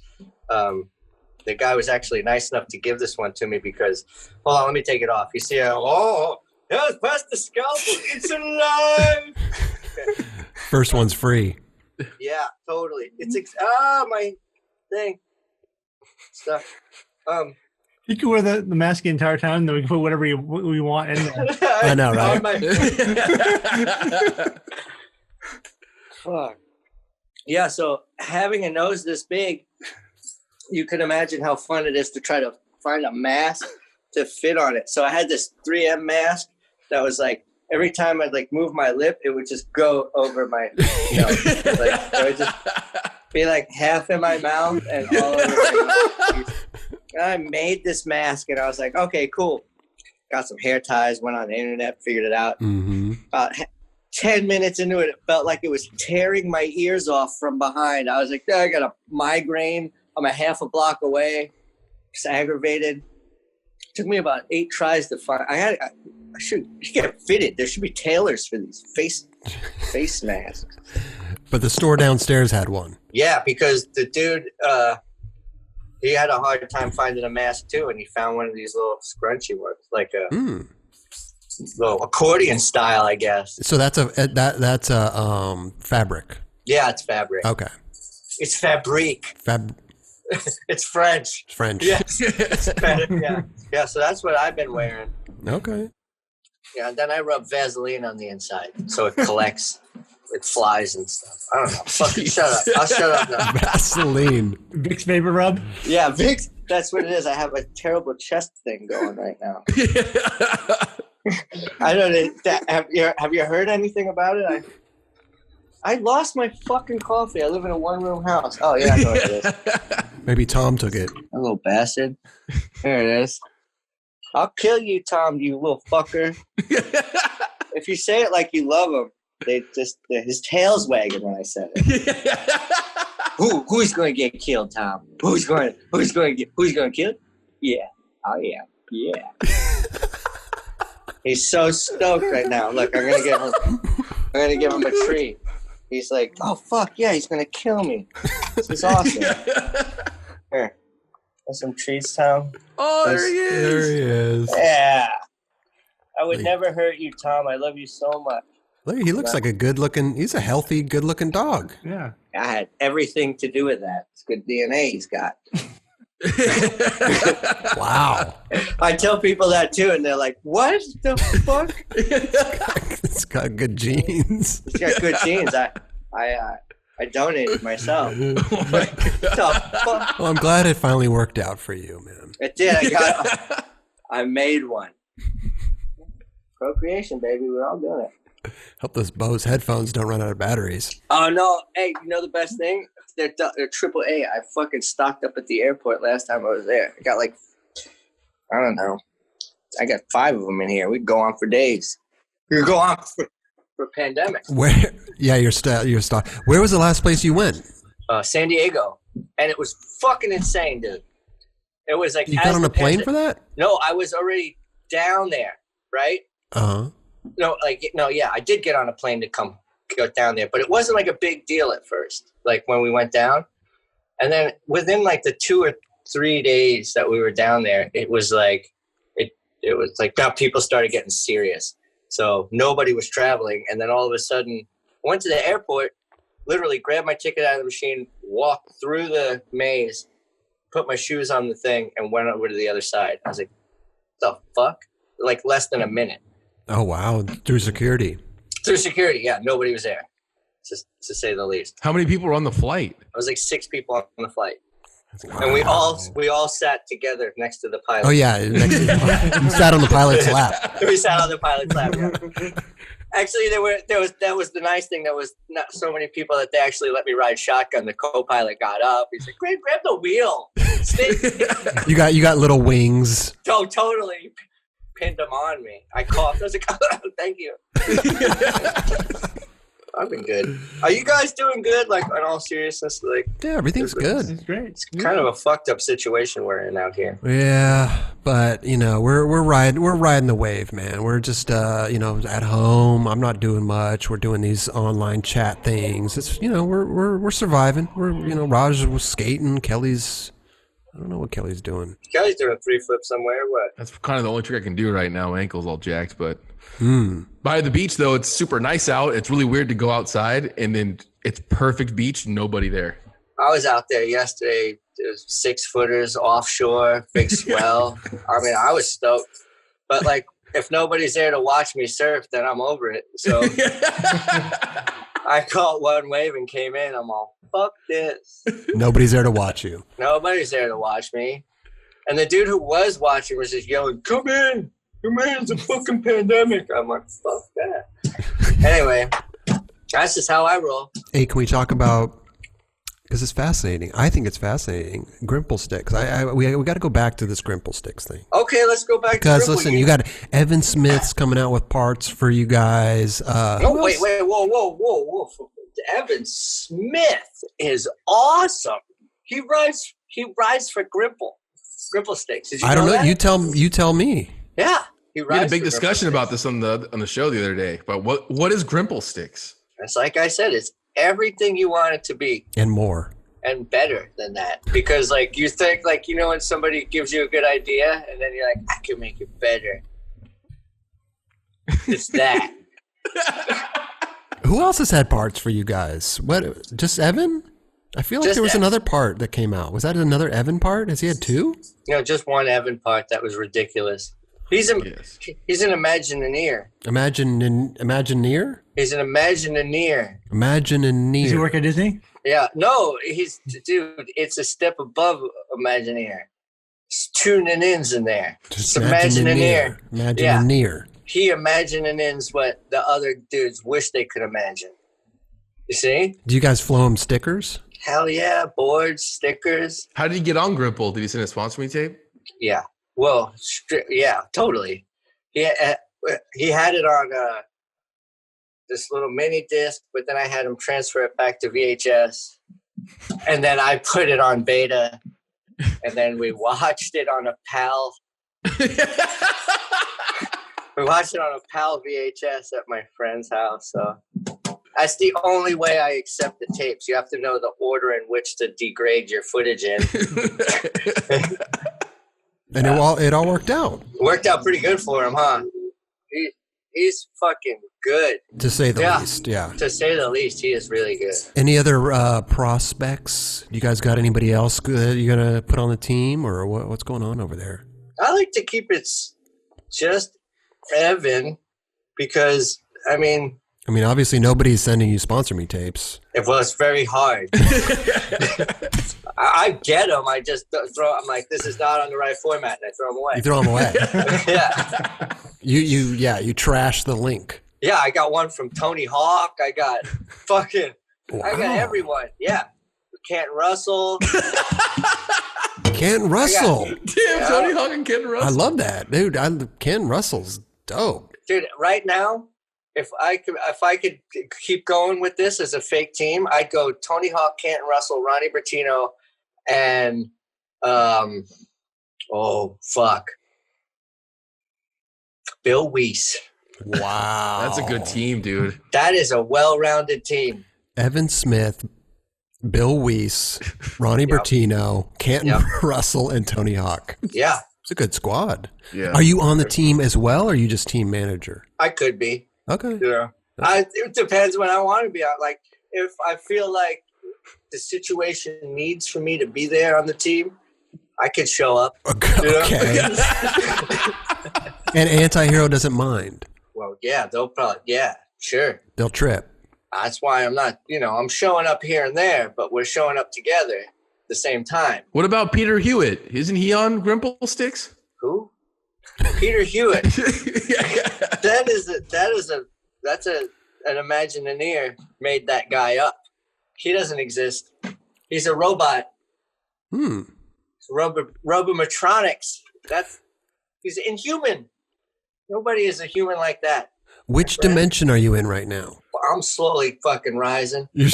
The guy was actually nice enough to give this one to me because, hold on, let me take it off. You see, yes, pass the scalpel. It's alive. First one's free. Yeah, totally. It's my thing. Stuff. You can wear the mask the entire time, and then we can put whatever we want in there. I know, right? Fuck. Yeah, so having a nose this big, you can imagine how fun it is to try to find a mask to fit on it. So I had this 3M mask that was like, every time I'd like move my lip, it would just go over my nose. Like, it would just be like half in my mouth and all over. I made this mask and I was like, okay, cool. Got some hair ties, went on the internet, figured it out. Mm-hmm. 10 minutes into it, it felt like it was tearing my ears off from behind. I was like, I got a migraine. I'm a half a block away. Just aggravated. Took me about 8 tries to find. I should get fitted. There should be tailors for these face masks. But the store downstairs had one. Yeah, because the dude, he had a hard time finding a mask too, and he found one of these little scrunchy ones, like a little accordion style, I guess. So that's a fabric. Yeah, it's fabric. Okay. It's fabrique. It's French. French. Yes. Yeah. So that's what I've been wearing. Okay. Yeah, and then I rub Vaseline on the inside so it collects. It flies and stuff. I don't know. Fucking shut up. I'll shut up now. Vaseline. Vicks Vapor Rub? Yeah, Vicks. That's what it is. I have a terrible chest thing going right now. I don't know. Have you heard anything about it? I lost my fucking coffee. I live in a one-room house. Oh, yeah, I know what it is. Maybe Tom took it. A little bastard. There it is. I'll kill you, Tom, you little fucker. If you say it like you love him, his tail's wagging when I said it. Who's going to get killed, Tom? Who's going to get killed? Yeah. Oh, yeah. Yeah. He's so stoked right now. Look, I'm going to give him a treat. He's like, oh, fuck, yeah, he's going to kill me. This is awesome. Here. Got some treats, Tom. Oh, there he is. There he is. Yeah. I would never hurt you, Tom. I love you so much. Look, he looks like he's a healthy, good-looking dog. Yeah. I had everything to do with that. It's good DNA he's got. Wow. I tell people that too, and they're like, what the fuck? It's got good genes. It's got good genes. I donated myself. What the fuck? Well, I'm glad it finally worked out for you, man. It did. I made one. Procreation, baby. We're all doing it. Hope those Bose headphones don't run out of batteries. Oh, no. Hey, you know the best thing? They're AAA. I fucking stocked up at the airport last time I was there. I got I don't know. I got 5 of them in here. We could go on for days. We could go on for pandemic. Where? Yeah, your stock. Where was the last place you went? San Diego. And it was fucking insane, dude. It was like... You got on a plane for that? No, I was already down there, right? Uh-huh. I did get on a plane to go down there, but it wasn't like a big deal at first, like when we went down. And then within like the 2 or 3 days that we were down there, it was like now people started getting serious. So nobody was traveling. And then all of a sudden I went to the airport, literally grabbed my ticket out of the machine, walked through the maze, put my shoes on the thing, and went over to the other side. I was like, the fuck? Like less than a minute. Oh, wow. Through security. Through security, yeah. Nobody was there, to say the least. How many people were on the flight? I was like 6 people on the flight. And we all sat together next to the pilot. Oh yeah, next to the pilot. We sat on the pilot's lap. We sat on the pilot's lap. Yeah. Actually, that was the nice thing. There was not so many people that they actually let me ride shotgun. The co-pilot got up. He's like, "Grab the wheel." You got little wings. Oh, totally. Pinned them on me. I coughed. I was like, oh, "Thank you." I've been good. Are you guys doing good? Like, in all seriousness, like, yeah, everything's good. It's great. It's kind of a fucked up situation we're in out here. Yeah, but we're riding the wave, man. We're just at home. I'm not doing much. We're doing these online chat things. It's we're surviving. We're Raj was skating. Kelly's I don't know what Kelly's doing. Kelly's doing a 3-flip somewhere. What? That's kind of the only trick I can do right now. My ankle's all jacked, but by the beach though, it's super nice out. It's really weird to go outside and then it's perfect beach, nobody there. I was out there yesterday. There's 6-footers offshore, big swell. I mean, I was stoked. But like, if nobody's there to watch me surf, then I'm over it. So I caught one wave and came in. I'm all, fuck this. Nobody's there to watch you. Nobody's there to watch me. And the dude who was watching was just yelling, "Come in. Come in. It's a fucking pandemic." I'm like, fuck that. Anyway, that's just how I roll. Hey, can we talk about, because it's fascinating. I think it's fascinating. Grimplestix. We got to go back to this Grimplestix thing. Okay, let's go back because to listen, you got Evan Smith's coming out with parts for you guys. Wait, whoa. Evan Smith is awesome. He rides for Grimplestix. Did you I don't know. that? You tell me. Yeah, he rides. We had a big discussion about this on the show the other day. But what is Grimplestix? It's like I said, it's everything you want it to be and more and better than that. Because like you think like when somebody gives you a good idea and then you're like, I can make it better. It's that. Who else has had parts for you guys? What? Just Evan? I feel like Just there was Evan. another part that came out. Was that another Evan part? Has he had two? Just one Evan part that was ridiculous. He's an Imagineer. Imagineer? He's an Imagineer. Imagineer. Does he work at Disney? Yeah. No, dude, it's a step above Imagineer. It's two ins in there. It's Imagineer. Imagineer. Yeah. He imagining what the other dudes wish they could imagine. You see? Do you guys flow him stickers? Hell yeah, boards, stickers. How did he get on Grimple? Did he send a sponsor me tape? Yeah. Well, yeah, totally. He had it on this little mini disc, but then I had him transfer it back to VHS, and then I put it on beta, and then we watched it on a PAL. We watched it on a PAL VHS at my friend's house. So that's the only way I accept the tapes. You have to know the order in which to degrade your footage in. And it all worked out. It worked out pretty good for him, huh? He's fucking good. To say the least, yeah. To say the least, he is really good. Any other prospects? You guys got anybody else that you're going to put on the team, or what's going on over there? I like to keep it just Evan because, I mean, obviously nobody's sending you sponsor me tapes. It's very hard. I get them. I just throw. I'm like, this is not on the right format, and I throw them away. You throw them away. Yeah. You trash the link. Yeah, I got one from Tony Hawk. I got fucking. Wow. I got everyone. Yeah, Kent Russell. Ken Russell. Damn, Tony Hawk and Ken Russell. I love that, dude. Ken Russell's dope. Dude, right now, if I could keep going with this as a fake team, I'd go Tony Hawk, Canton Russell, Ronnie Bertino, and Bill Weiss. Wow, that's a good team, dude. That is a well-rounded team. Evan Smith, Bill Weiss, Ronnie Bertino, Canton Russell, and Tony Hawk. Yeah, it's a good squad. Yeah. Are you on the team as well, or are you just team manager? I could be. Okay. Yeah. It depends when I want to be out. Like, if I feel like the situation needs for me to be there on the team, I could show up. Okay. And Antihero doesn't mind. Well, yeah, they'll probably, sure. They'll trip. That's why I'm not, I'm showing up here and there, but we're showing up together. the same time. What about Peter Hewitt? Isn't he on Grimplestix? Who? Peter Hewitt. That's an Imagineer made that guy up. He doesn't exist. He's a robot. Robomatronics. He's inhuman. Nobody is a human like that. Which dimension are you in right now? I'm slowly fucking rising. You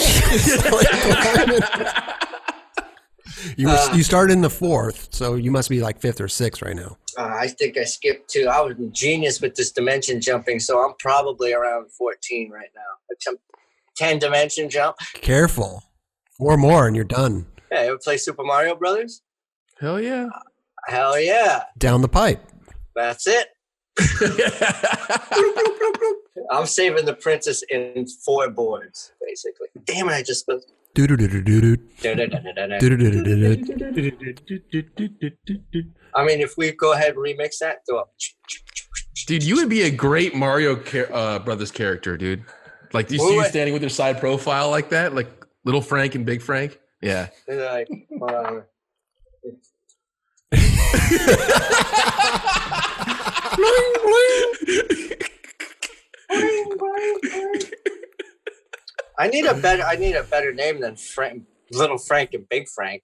started in the 4th, so you must be like 5th or 6th right now. I think I skipped 2. I was a genius with this dimension jumping, so I'm probably around 14 right now. 10 dimension jump. Careful. 4 more and you're done. Yeah, ever play Super Mario Brothers? Hell yeah. Hell yeah. Down the pipe. That's it. I'm saving the princess in 4 boards, basically. Damn it, I just... I mean, if we go ahead and remix that, go up. Dude, you would be a great Mario Brothers character, dude. Like, do you see you standing with your side profile like that? Like Little Frank and Big Frank? Yeah. Like, I need a better name than Little Frank and Big Frank.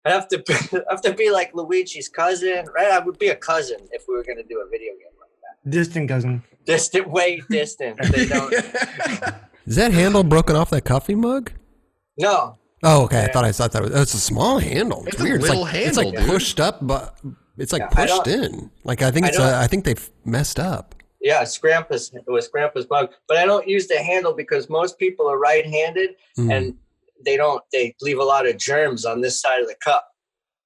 I have to be like Luigi's cousin, right? I would be a cousin if we were going to do a video game like that. Distant cousin. Way distant. They don't. Is that handle broken off that coffee mug? No. Oh, okay. I thought that was. Oh, it's a small handle. It's weird. It's like pushed up, but it's like pushed in. Like I think they've messed up. Yeah, it was Grandpa's mug, but I don't use the handle because most people are right-handed and they leave a lot of germs on this side of the cup.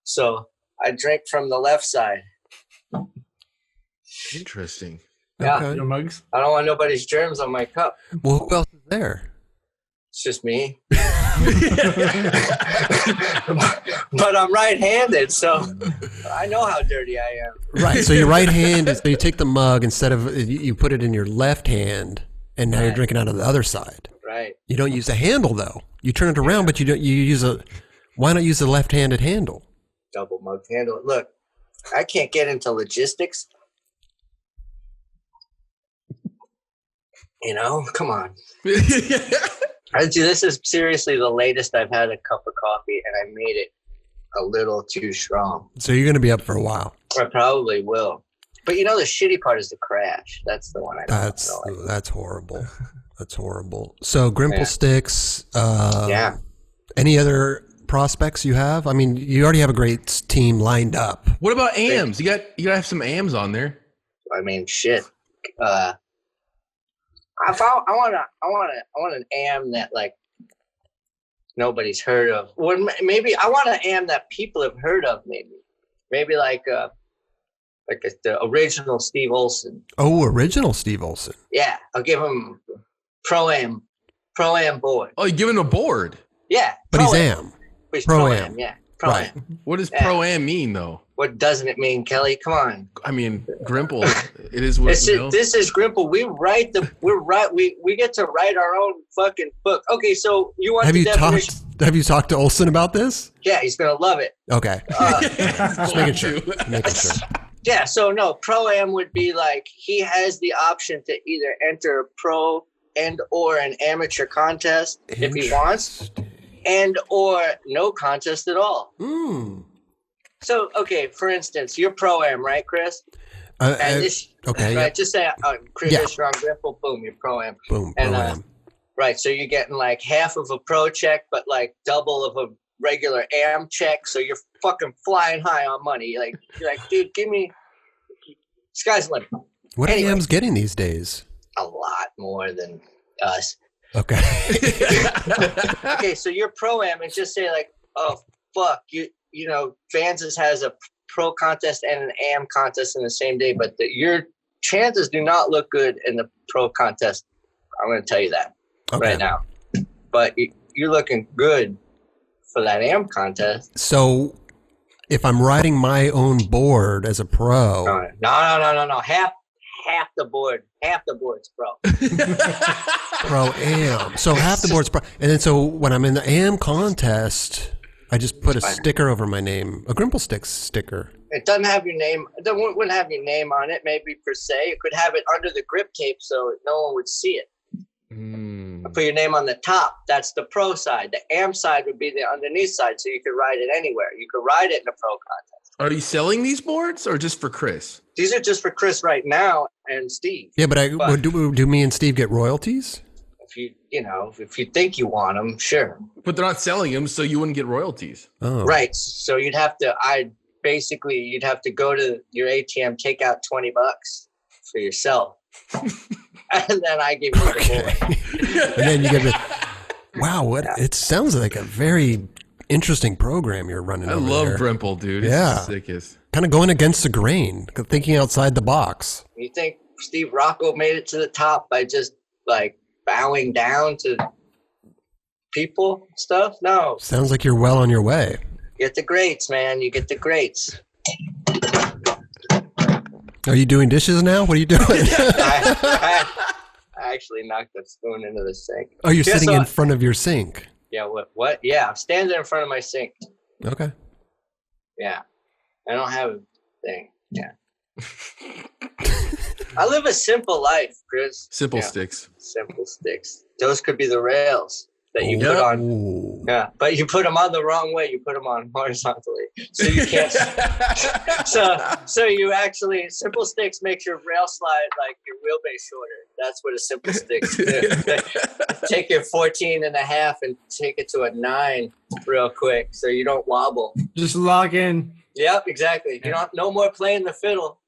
So I drink from the left side. Interesting. Yeah. Okay. Your mugs? I don't want nobody's germs on my cup. Well, who else is there? It's just me. But I'm right-handed, so I know how dirty I am. Right. So you're right-handed. So you take the mug instead of you put it in your left hand, and now you're drinking out of the other side. Right. You don't use the handle though. You turn it around, but you don't. You use a. Why not use the left-handed handle? Double mug handle. Look, I can't get into logistics. Come on. This is seriously the latest I've had a cup of coffee, and I made it a little too strong. So you're going to be up for a while. I probably will. But the shitty part is the crash. That's the one I don't like. That's horrible. That's horrible. So Grimplestix. Yeah. Any other prospects you have? I mean, you already have a great team lined up. What about AMs? You got to have some AMs on there. I mean, shit. I want an AM that like nobody's heard of. Or maybe I want an AM that people have heard of. Maybe like the original Steve Olson. Oh, original Steve Olson. Yeah, I'll give him Pro-Am board. Oh, you're giving him a board? Yeah. But he's AM. He's Pro-Am, yeah. Pro-Am. Right. What does Pro-Am mean, though? What doesn't it mean, Kelly? Come on. I mean, Grimple. It is what this is Grimple. We get to write our own fucking book. Okay, so you want Have you talked to Olson about this? Yeah, he's gonna love it. Okay. Just making sure. Yeah, so no, Pro-Am would be like he has the option to either enter a pro and or an amateur contest if he wants, and or no contest at all. So, okay, for instance, you're Pro-Am, right, Chris? Okay. Right, yeah. just say Chris Strong Grimple, boom, you're Pro-Am. Boom. And Pro-Am. right, so you're getting like half of a pro check, but like double of a regular AM check. So you're fucking flying high on money. You're like, dude, give me sky's the limit. What are AMs getting these days? A lot more than us. Okay. Okay, so you're Pro-Am and just say like, oh fuck, Vanz's has a pro contest and an AM contest in the same day, but your chances do not look good in the pro contest. I'm going to tell you that right now. But you're looking good for that AM contest. So if I'm riding my own board as a pro. No. Half the board's pro. Pro-Am. So half the board's pro. And then so when I'm in the AM contest, I just put a sticker over my name, a Grimplestix sticker. It doesn't have your name. It wouldn't have your name on it, maybe per se. It could have it under the grip tape so no one would see it. Put your name on the top. That's the pro side. The am side would be the underneath side, so you could ride it anywhere. You could ride it in a pro contest. Are you selling these boards or just for Chris? These are just for Chris right now and Steve. Yeah, but do me and Steve get royalties? If you think you want them, sure. But they're not selling them, so you wouldn't get royalties. Oh. Right. So you'd have to go to your ATM, take out $20 for yourself. And then I give you the board. And then you give it. Wow, it sounds like a very interesting program you're running. I over love there. Grimple, dude. Yeah. It's the sickest. Kind of going against the grain, thinking outside the box. You think Steve Rocco made it to the top by just like bowing down to people and stuff? No. Sounds like you're well on your way. Get the greats, man. You get the greats. Are you doing dishes now? What are you doing? I actually knocked the spoon into the sink. Oh, you're sitting in front of your sink. Yeah, what? Yeah, I'm standing in front of my sink. Okay. Yeah. I don't have a thing. Yeah. I live a simple life, Chris. Simple sticks. Simple sticks. Those could be the rails that you put on. Yeah, but you put them on the wrong way. You put them on horizontally, so you can't. so you actually simple sticks makes your rail slide like your wheelbase shorter. That's what a simple sticks do. Take your 14 and a half and take it to a 9 real quick, so you don't wobble. Just lock in. Yep, exactly. You don't no more playing the fiddle.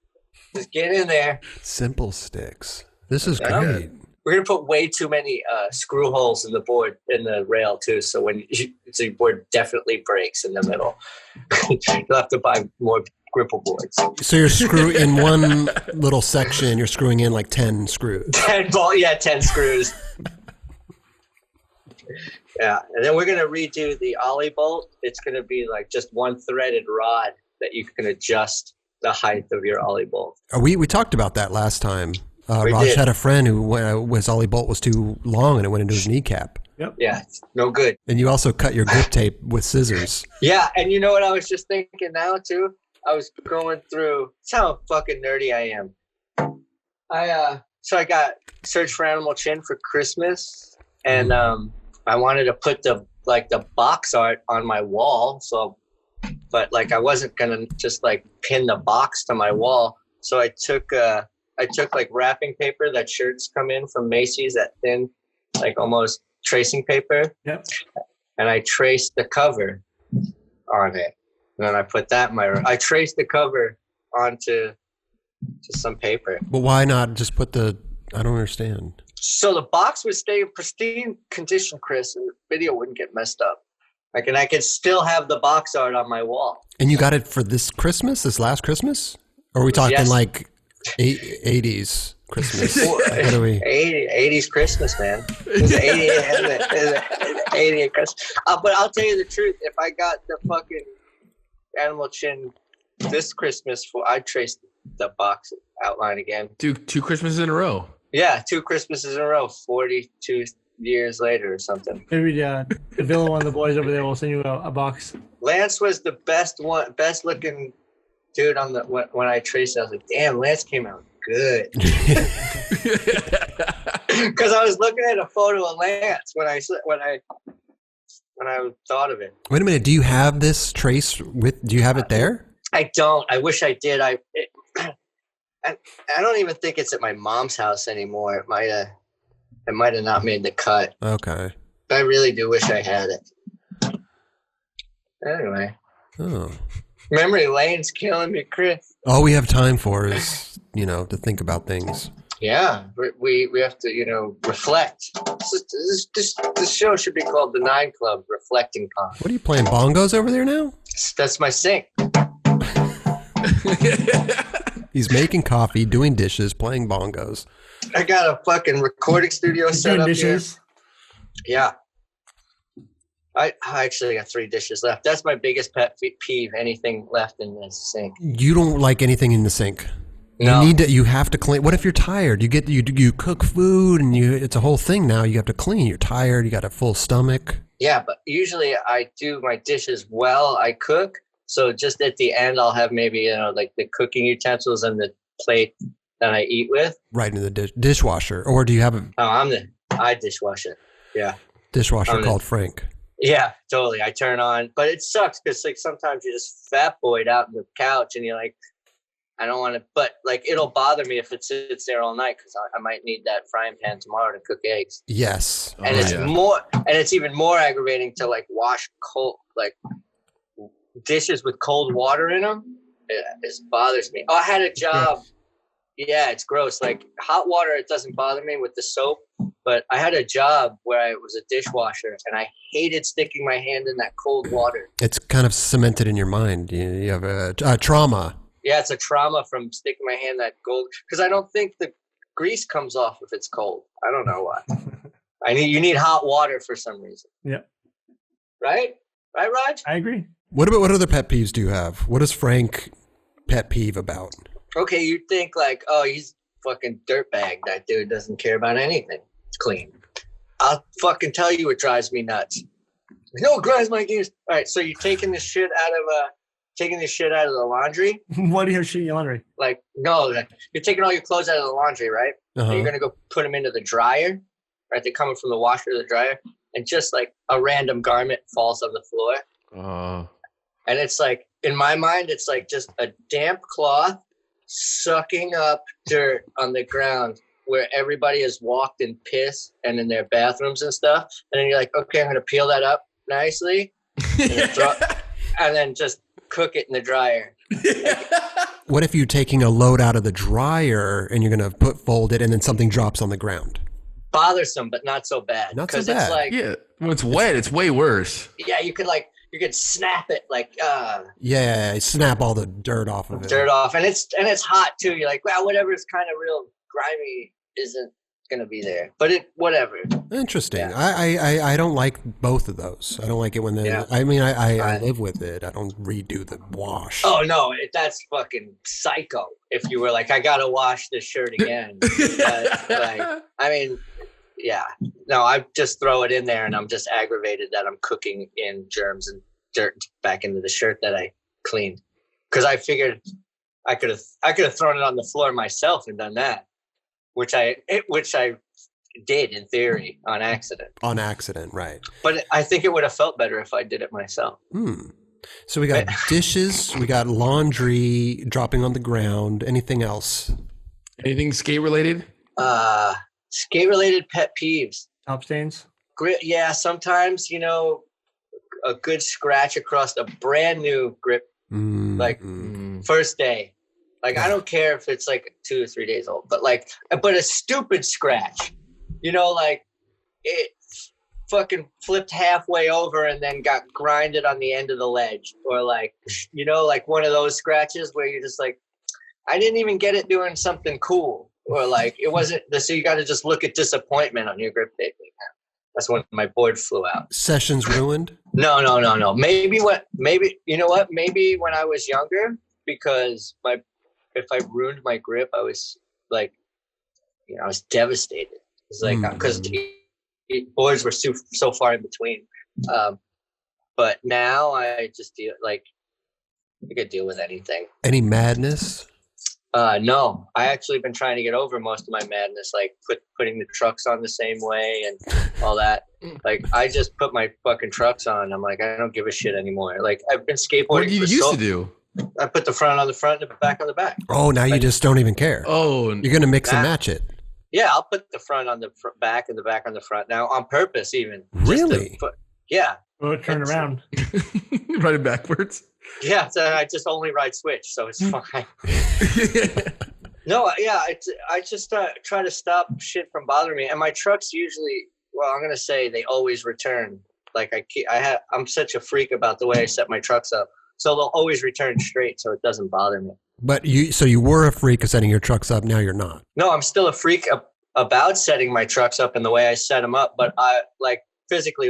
Just get in there. Simple sticks. This is great. We're gonna put way too many screw holes in the board in the rail too. So so your board definitely breaks in the middle. You'll have to buy more Grimple boards. So you're in one little section. You're screwing in like 10 screws. 10 screws. Yeah, and then we're gonna redo the ollie bolt. It's gonna be like just one threaded rod that you can adjust the height of your ollie bolt. We talked about that last time. Raj did. had a friend who his ollie bolt was too long and it went into his kneecap. Yep. Yeah, it's no good. And you also cut your grip tape with scissors. Yeah, and you know what I was just thinking now too? I was going through. That's how fucking nerdy I am. I got Search for Animal Chin for Christmas, and I wanted to put the box art on my wall. But I wasn't gonna just pin the box to my wall. So I took wrapping paper that shirts come in from Macy's, that thin, almost tracing paper. Yep. And I traced the cover on it. And then I put that in I traced the cover onto some paper. But why not just put I don't understand. So the box would stay in pristine condition, Chris, and the video wouldn't get messed up. And I could still have the box art on my wall. And you got it for this last Christmas? Or are we talking 80s Christmas? What are we? 80s Christmas, man. It's 80 Christmas. But I'll tell you the truth. If I got the fucking Animal Chin this Christmas, I'd trace the box outline again. Two Christmases in a row. Yeah, 2 Christmases in a row, 42 years later or something. Maybe the villain one of the boys over there will send you a box. Lance was the best looking dude on when I traced it. I was like, damn, Lance came out good. Because I was looking at a photo of Lance when I thought of it. Wait a minute. Do you have this trace do you have it there? I don't. I wish I did. I don't even think it's at my mom's house anymore. It might have not made the cut. Okay. I really do wish I had it. Anyway. Oh. Memory lane's killing me, Chris. All we have time for is, to think about things. Yeah, we have to, reflect. This show should be called The 9 Club Reflecting Pond. What are you playing, bongos over there now? That's my sink. He's making coffee, doing dishes, playing bongos. I got a fucking recording studio set up dishes. Here. Yeah. I actually got 3 dishes left. That's my biggest pet peeve, anything left in the sink. You don't like anything in the sink? No. You have to clean. What if you're tired? You cook food and it's a whole thing now. You have to clean. You're tired. You got a full stomach. Yeah, but usually I do my dishes while I cook. So just at the end, I'll have maybe, like the cooking utensils and the plate that I eat with. Right in the dishwasher. Or do you have a I dishwasher. Yeah. dishwasher called Frank? Yeah, totally. I turn on, but it sucks because like sometimes you're just fat boyed out on the couch and you're like, I don't want to, but like it'll bother me if it sits there all night because I might need that frying pan tomorrow to cook eggs. Yes. And it's even more aggravating to like wash dishes with cold water in them. It bothers me. Oh, I had a job. Yeah, it's gross. Like hot water, it doesn't bother me with the soap, but I had a job where I was a dishwasher and I hated sticking my hand in that cold water. It's kind of cemented in your mind. You have a trauma. Yeah, it's a trauma from sticking my hand in that cold, because I don't think the grease comes off if it's cold. I don't know why. You need hot water for some reason. Yeah. Right, Raj? I agree. What other pet peeves do you have? What is Frank pet peeve about? Okay, you'd think like, oh, he's fucking dirtbag. That dude doesn't care about anything. It's clean. I'll fucking tell you what drives me nuts. No, it grinds my gears. All right, so you're taking this shit out of the laundry. Why do you have shit in your laundry? Like, no, you're taking all your clothes out of the laundry, right? Uh-huh. And you're gonna go put them into the dryer, right? They're coming from the washer to the dryer, and just like a random garment falls on the floor. And it's like, in my mind, it's like just a damp cloth sucking up dirt on the ground where everybody has walked in piss and in their bathrooms and stuff. And then you're like, okay, I'm going to peel that up nicely and then just cook it in the dryer. What if you're taking a load out of the dryer and you're going to fold it and then something drops on the ground? Bothersome, but not so bad. Not so bad. It's like, yeah, when it's wet, it's way worse. Yeah, you could snap it like yeah, snap all the dirt off of it. And it's hot too. You're like, well, whatever's kind of real grimy isn't gonna be there, but whatever. Interesting. Yeah. I don't like both of those. I don't like it when they I live with it. I don't redo the wash. Oh no, that's fucking psycho. If you were like, I gotta wash this shirt again. Yeah. No, I just throw it in there and I'm just aggravated that I'm cooking in germs and dirt back into the shirt that I cleaned. Because I figured I could have thrown it on the floor myself and done that. Which I did in theory on accident. On accident, right. But I think it would have felt better if I did it myself. So we got dishes, we got laundry dropping on the ground. Anything else? Anything skate related? Skate-related pet peeves. Top stains? Yeah, sometimes, a good scratch across a brand new grip, first day. Like, I don't care if it's like 2 or 3 days old, but a stupid scratch. Like it fucking flipped halfway over and then got grinded on the end of the ledge. Or like one of those scratches where you're just like, I didn't even get it doing something cool. Or like it wasn't, so you got to just look at disappointment on your grip tape. That's when my board flew out. Sessions ruined? No. Maybe you know what? Maybe when I was younger, because if I ruined my grip, I was like, I was devastated. It's like, because boards were so far in between. But now I just I could deal with anything. Any madness? No, I actually been trying to get over most of my madness, like putting the trucks on the same way and all that. Like I just put my fucking trucks on. I'm like, I don't give a shit anymore. Like I've been skateboarding. What did you used to do? I put the front on the front and the back on the back. Oh, now you just don't even care. Oh, you're gonna mix and match it. Yeah, I'll put the front on the back and the back on the front now on purpose, even. Really? Yeah. Oh, turn around. Ride it backwards. Yeah, so I just only ride switch, so it's fine. No, yeah, I just try to stop shit from bothering me, and my trucks usually, well, I'm gonna say they always return. Like I'm such a freak about the way I set my trucks up, so they'll always return straight, so it doesn't bother me. But you were a freak of setting your trucks up. Now you're not. No, I'm still a freak about setting my trucks up and the way I set them up, but I physically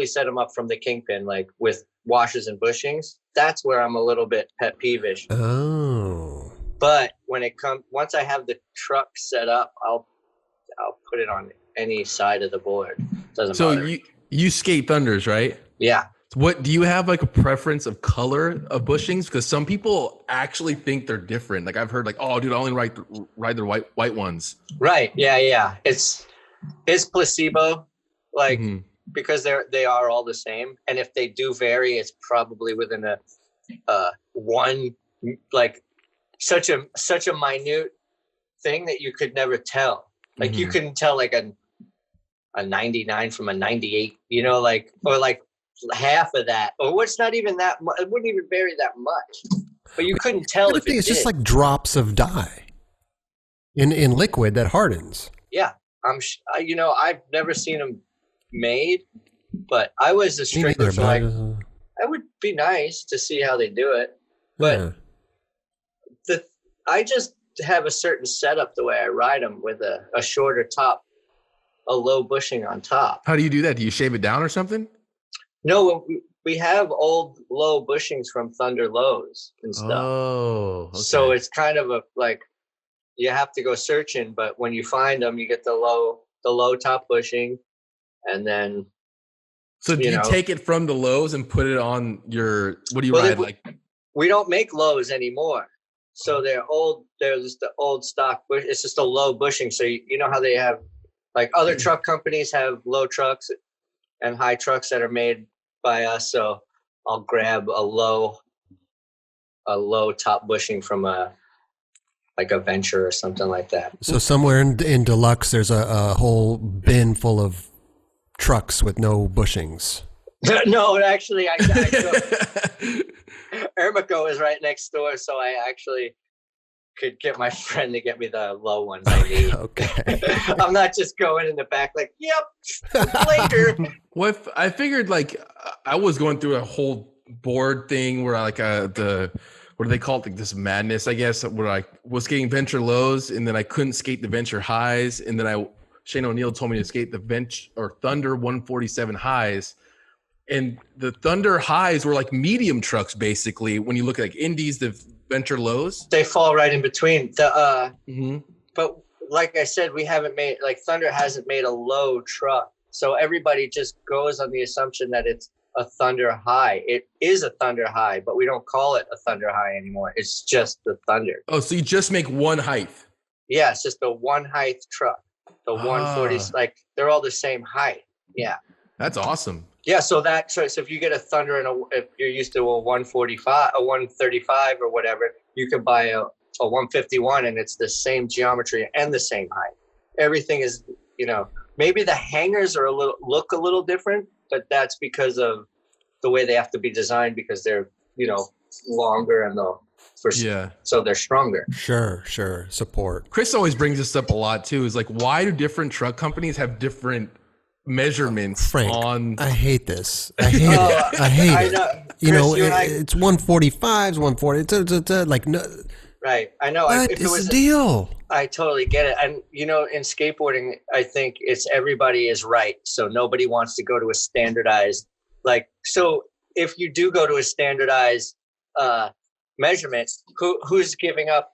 set them up from the kingpin, like with washers and bushings. That's where I'm a little bit pet peevish. Oh. But when it comes, once I have the truck set up, I'll put it on any side of the board. Doesn't So bother. you skate Thunders, right? Yeah. What do you have like a preference of color of bushings? Because some people actually think they're different. Like I've heard like, oh, dude, I only ride the white ones. Right. Yeah. It's placebo, like Mhm. because they are all the same, and if they do vary, it's probably within a one, like such a minute thing that you could never tell. Like you couldn't tell like a 99 from a 98, you know, like, or like half of that, or what's not even that much. It wouldn't even vary that much, but you couldn't tell if it's just like drops of dye in liquid that hardens. Yeah, you know, I've never seen them made, but I was a strict like, it would be nice to see how they do it, but I just have a certain setup the way I ride them with a shorter top, a low bushing on top. How do you do that? Do you shave it down or something? No, we have old low bushings from Thunder Lows and stuff. Oh, okay. So it's kind of like you have to go searching, but when you find them, you get the low top bushing, and then. So do you take it from the lows and put it on your? What do you ride like? We don't make lows anymore, so they're old. They're just the old stock bush. It's just a low bushing. So you know how they have, like other truck companies have low trucks and high trucks that are made by us. So I'll grab a low top bushing from a Venture or something like that. So somewhere in Deluxe, there's a whole bin full of trucks with no bushings. No, actually, Ermico is right next door, so I actually could get my friend to get me the low ones I need. Okay. I'm not just going in the back like, yep, later. Well, I figured like I was going through a whole board thing where what do they call it? Like this madness, I guess, where I was skating Venture lows and then I couldn't skate the Venture highs. And then Shane O'Neill told me to skate the Thunder 147 highs. And the Thunder highs were like medium trucks, basically. When you look at like Indies, the Venture lows, they fall right in between. But like I said, we haven't made, like Thunder hasn't made a low truck. So everybody just goes on the assumption that it's a Thunder high. It is a Thunder high, but we don't call it a Thunder high anymore. It's just the Thunder. Oh, so you just make one height? Yeah, it's just a one height truck. The 140, like they're all the same height. Yeah. That's awesome. Yeah. So if you get a Thunder if you're used to a 145, a 135 or whatever, you can buy a 151 and it's the same geometry and the same height. Everything is, maybe the hangers look a little different, but that's because of the way they have to be designed because they're, longer and so they're stronger. Sure. Support. Chris always brings this up a lot too, is like, why do different truck companies have different measurements? Frank, on? I hate this. I hate it. I hate it. It's 145s, 140. It's like no. Right. I know. What is the deal? I totally get it. And, in skateboarding, I think it's everybody is right. So nobody wants to go to a standardized, so if you do go to a standardized measurement, who's giving up,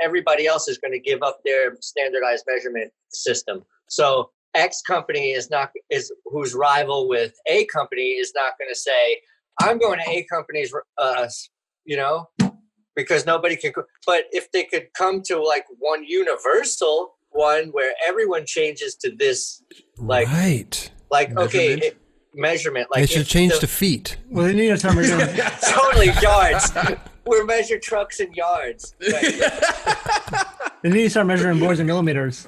everybody else is going to give up their standardized measurement system. So X company who's rival with A company is not going to say, I'm going to A company's, because nobody can. But if they could come to like one universal one where everyone changes to this, right? Like measurement. Like they should change to feet. Well, they need to start measuring. Totally yards. We measure trucks in yards. Right. They need to start measuring boards in millimeters.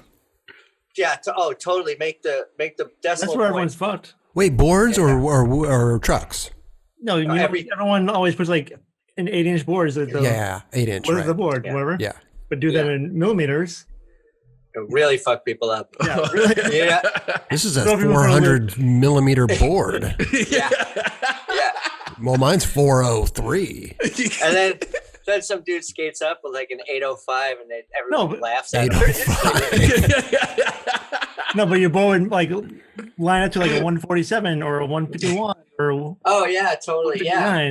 Yeah. Totally. Make the decimal. That's where everyone's fucked. Wait, boards or trucks? No, everyone always puts like an 8-inch board. 8-inch. What is the board? Yeah. Whatever. Yeah. But do that in millimeters. It really fuck people up. Yeah, really. Yeah. This is a 400 millimeter board. Yeah. Well, mine's 403. And then some dude skates up with like an 805 and everyone laughs at him. 805. No, but your board would like line up to like a 147 or a 151 or oh yeah, totally. Yeah.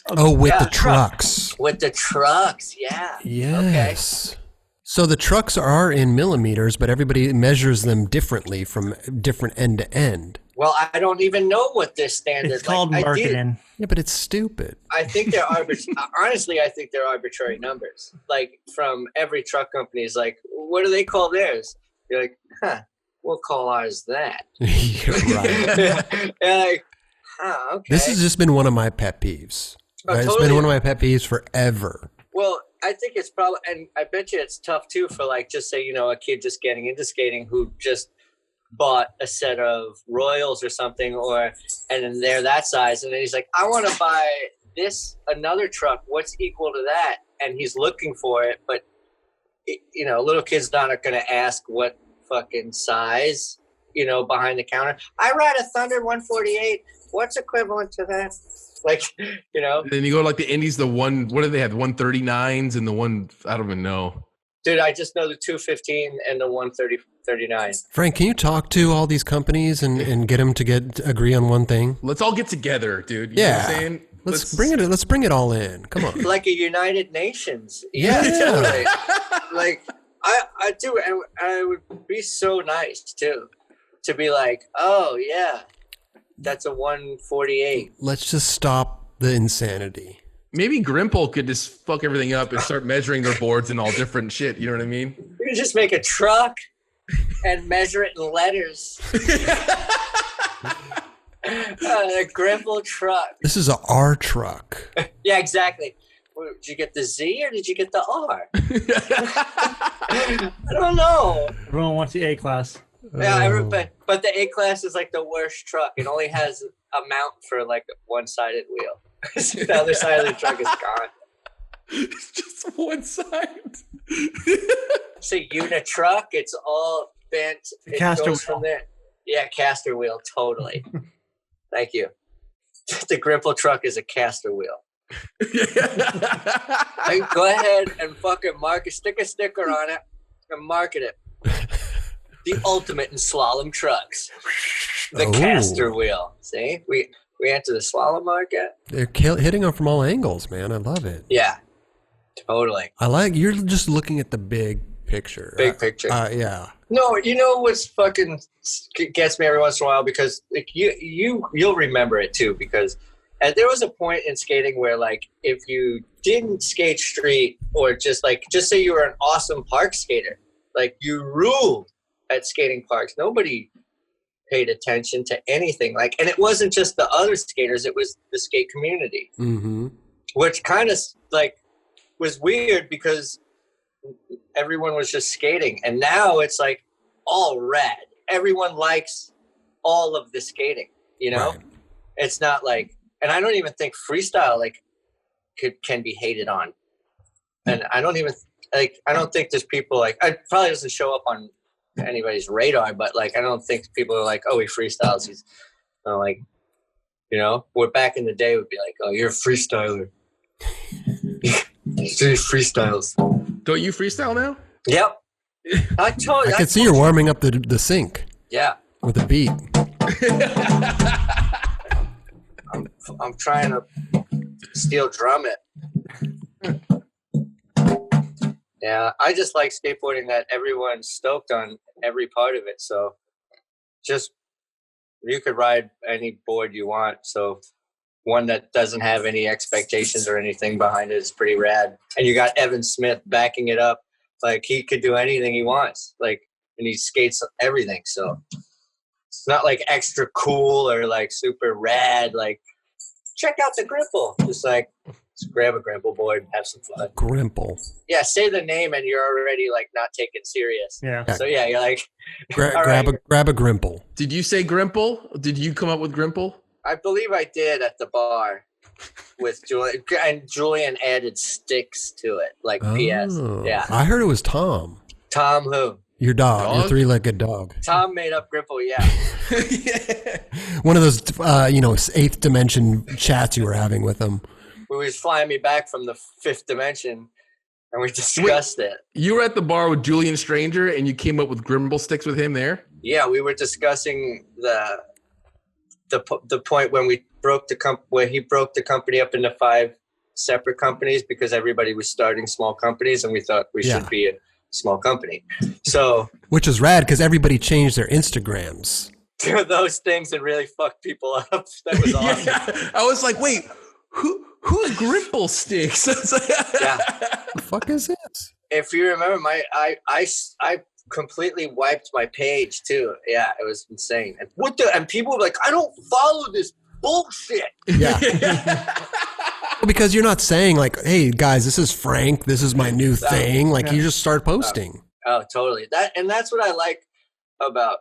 Oh, with the trucks. With the trucks, yeah. Yes. Okay. So the trucks are in millimeters, but everybody measures them differently from different end to end. Well, I don't even know what this standard. It's called marketing. Yeah, but it's stupid. I think they're honestly, I think they're arbitrary numbers. Like from every truck company is like, what do they call theirs? You're like, we'll call ours that. You're right. You're like, okay. This has just been one of my pet peeves. Oh, Right? totally. It's been one of my pet peeves forever. Well, I think it's probably, and I bet you it's tough too for like, just say, a kid just getting into skating who just bought a set of Royals or something, and then they're that size, and then he's like, I want to buy another truck. What's equal to that? And he's looking for it, but little kids not going to ask what fucking size, behind the counter. I ride a Thunder 148. What's equivalent to that? Like, Then you go to like the Indies, what do they have? 139s and the one, I don't even know. Dude, I just know the 215 and the 139. Frank, can you talk to all these companies and get them to agree on one thing? Let's all get together, dude. You know what I'm saying? Let's bring it all in. Come on. Like a United Nations. Yeah. Totally. Like I do, and I would be so nice too to be like, oh yeah, that's a 148. Let's just stop the insanity. Maybe Grimple could just fuck everything up and start measuring their boards and all different shit. You know what I mean? You can just make a truck and measure it in letters. A Grimble truck. This is a R truck. Yeah, exactly. Did you get the Z or did you get the R? I don't know. Everyone wants the A class. Yeah, but the A class is like the worst truck. It only has a mount for like a one-sided wheel. The other side of the truck is gone. It's just one side. It's a unit truck. It's all bent. It caster goes from there. Yeah, caster wheel. Totally. Thank you. The Grimple truck is a caster wheel. Like, go ahead and fucking stick a sticker on it and market it. The ultimate in slalom trucks. The caster wheel. See? We enter the slalom market. They're hitting them from all angles, man. I love it. Yeah. Totally. You're just looking at the big picture. Big picture. Yeah. No, what's fucking gets me every once in a while, because like you'll remember it too, because there was a point in skating where like if you didn't skate street or just say you were an awesome park skater, like you ruled at skating parks, nobody paid attention to anything. Like, and it wasn't just the other skaters, it was the skate community. Mm-hmm. Which kind of like was weird because everyone was just skating, and now it's like all red. Everyone likes all of the skating, Right. It's not like, and I don't even think freestyle like can be hated on. And I don't even I don't think there's people like, it probably doesn't show up on anybody's radar, but like I don't think people are like, oh, he freestyles. He's like, where back in the day would be like, oh, you're a freestyler. He freestyles. Don't you freestyle now? Yep. I can see you're warming up the sink. Yeah. With a beat. I'm trying to steel drum it. Yeah, I just like skateboarding that everyone's stoked on every part of it. So just, you could ride any board you want. So one that doesn't have any expectations or anything behind it is pretty rad. And you got Evan Smith backing it up. Like, he could do anything he wants. Like, and he skates everything. So it's not like extra cool or like super rad. Like, check out the Grimple. Just grab a Grimple board and have some fun. Grimple. Yeah, say the name and you're already like not taken serious. Yeah. So yeah, you're like grab a Grimple. Did you say Grimple? Did you come up with Grimple? I believe I did at the bar with Julian, and Julian added sticks to it, like PS. Yeah. I heard it was Tom. Tom who? Your dog? Your three-legged dog. Tom made up Grimple, yeah. Yeah. One of those, eighth dimension chats you were having with him. He was flying me back from the fifth dimension, and we discussed it. You were at the bar with Julian Stranger, and you came up with Grimplestix with him there? Yeah, we were discussing the point when we where he broke the company up into 5 separate companies because everybody was starting small companies, and we thought we should be small company. So Which is rad because everybody changed their Instagrams. those things and really fucked people up. That was awesome. Yeah. I was like, wait, who's Grimplestix? Yeah. The fuck is this? If you remember, I completely wiped my page too. Yeah, it was insane. And people were like, I don't follow this bullshit. Yeah. Because you're not saying like, hey guys, this is Frank, this is my new thing. Like you just start posting. Oh, totally. That's what I like about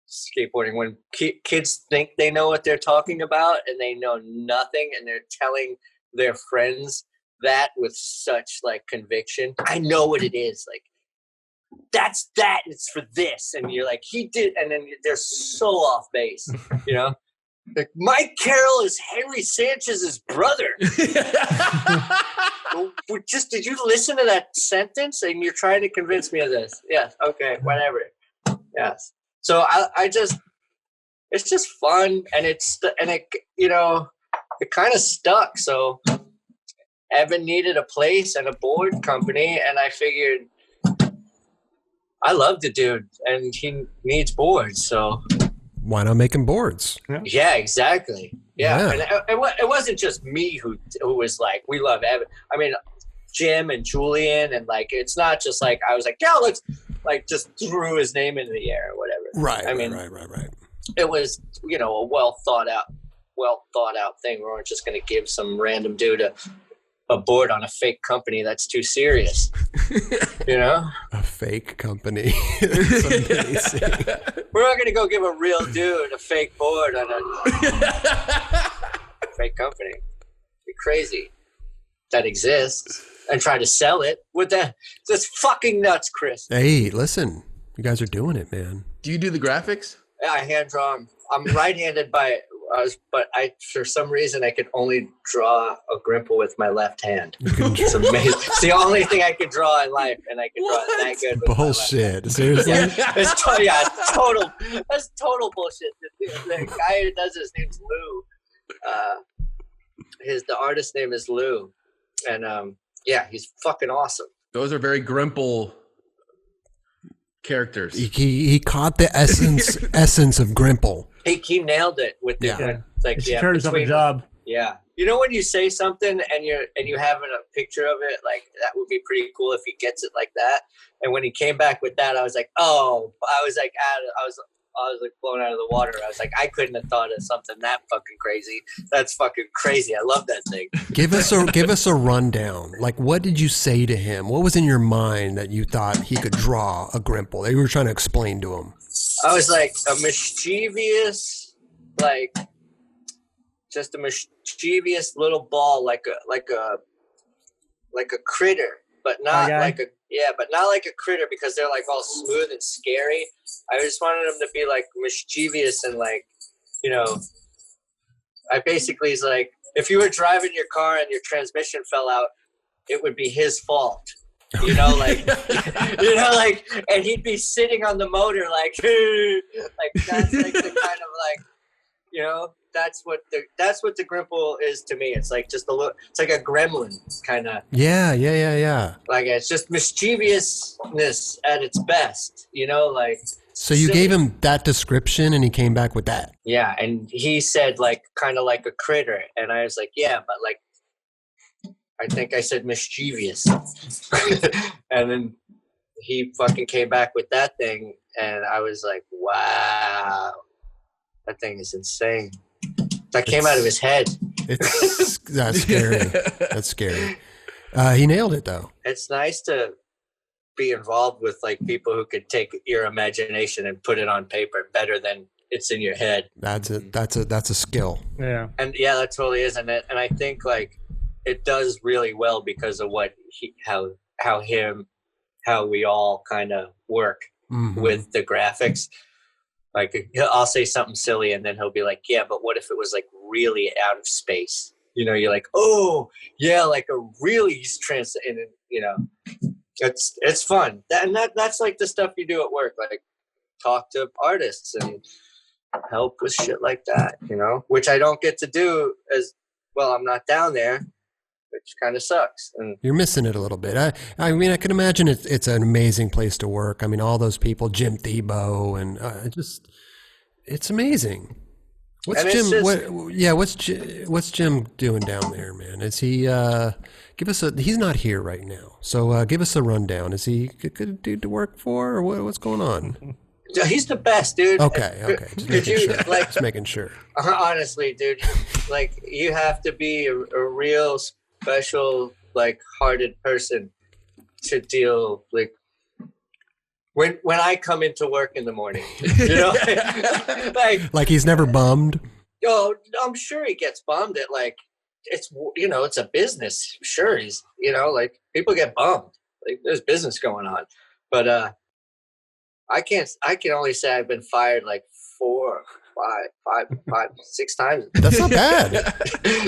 skateboarding, when kids think they know what they're talking about and they know nothing, and they're telling their friends that with such like conviction. I know what it is. Like, that's that. It's for this. And you're like, he did. And then they're so off base, you know? Like, Mike Carroll is Henry Sanchez's brother. Did you listen to that sentence? And you're trying to convince me of this? Yes. Okay. Whatever. Yes. So I just, it's just fun, and it kind of stuck. So Evan needed a place and a board company, and I figured I love the dude, and he needs boards. So why not make him boards? yeah, exactly. Yeah. And it wasn't just me who was like, we love Evan. I mean, Jim and Julian, and like, it's not just like I was like, yeah, let's like just threw his name into the air or whatever. Right. I mean, right. It was, a well thought out thing. We weren't just going to give some random dude a board on a fake company that's too serious. A fake company. It's amazing. We're not going to go give a real dude a fake board on a fake company. Be crazy. That exists, and try to sell it. That's fucking nuts, Chris. Hey, listen, you guys are doing it, man. Do you do the graphics? Yeah, I hand draw 'em. I'm right-handed but for some reason I could only draw a Grimple with my left hand. It's amazing. It's the only thing I could draw in life, and I can draw it that good. With bullshit. Seriously? It's total. That's total bullshit. The guy who does his name's Lou. The artist name is Lou, and he's fucking awesome. Those are very Grimple characters. He caught the essence of Grimple. He nailed it with the turns up a job. Yeah, when you say something and you have a picture of it, like, that would be pretty cool if he gets it like that. And when he came back with that, I was like, oh, I was like blown out of the water. I was like, I couldn't have thought of something that fucking crazy. That's fucking crazy. I love that thing. Give us a rundown. Like, what did you say to him? What was in your mind that you thought he could draw a Grimple that you were trying to explain to him? I was like, a mischievous, just a mischievous little ball, like a critter, but not like a critter, because they're like all smooth and scary. I just wanted them to be like mischievous and like, I basically is like, if you were driving your car and your transmission fell out, it would be his fault. And he'd be sitting on the motor like that's like the kind of like, that's what the Grimple is to me. It's like just it's like a gremlin kind of. Yeah. Like, it's just mischievousness at its best, like. So you gave him that description and he came back with that. Yeah, and he said like kind of like a critter, and I was like, yeah, but like, I think I said mischievous. And then he fucking came back with that thing, and I was like, wow, that thing is insane. That came out of his head. That's scary. That's scary. He nailed it, though. It's nice to be involved with like people who could take your imagination and put it on paper better than it's in your head. That's a skill. Yeah. And yeah, that totally is. And I think like it does really well because of how we all kind of work with the graphics. Like, I'll say something silly and then he'll be like, yeah, but what if it was like really out of space? You're like, oh yeah, like a really it's fun. That's like the stuff you do at work, like talk to artists and help with shit like that, which I don't get to do as well. I'm not down there, which kind of sucks. And You're missing it a little bit. I mean, I can imagine it's an amazing place to work. I mean, all those people, Jim Thiebaud, and it's amazing. What's Jim doing down there, man? Is he he's not here right now. So give us a rundown. Is he a good dude to work for, or what's going on? He's the best, dude. Okay. Just making sure. Honestly, dude, like you have to be a real special, like hearted person to deal like when I come into work in the morning, you know, like he's never bummed. Oh, I'm sure he gets bummed at like it's it's a business. Sure, he's like people get bummed. Like there's business going on, but I can only say I've been fired like 4, 5, 6 times. That's not bad.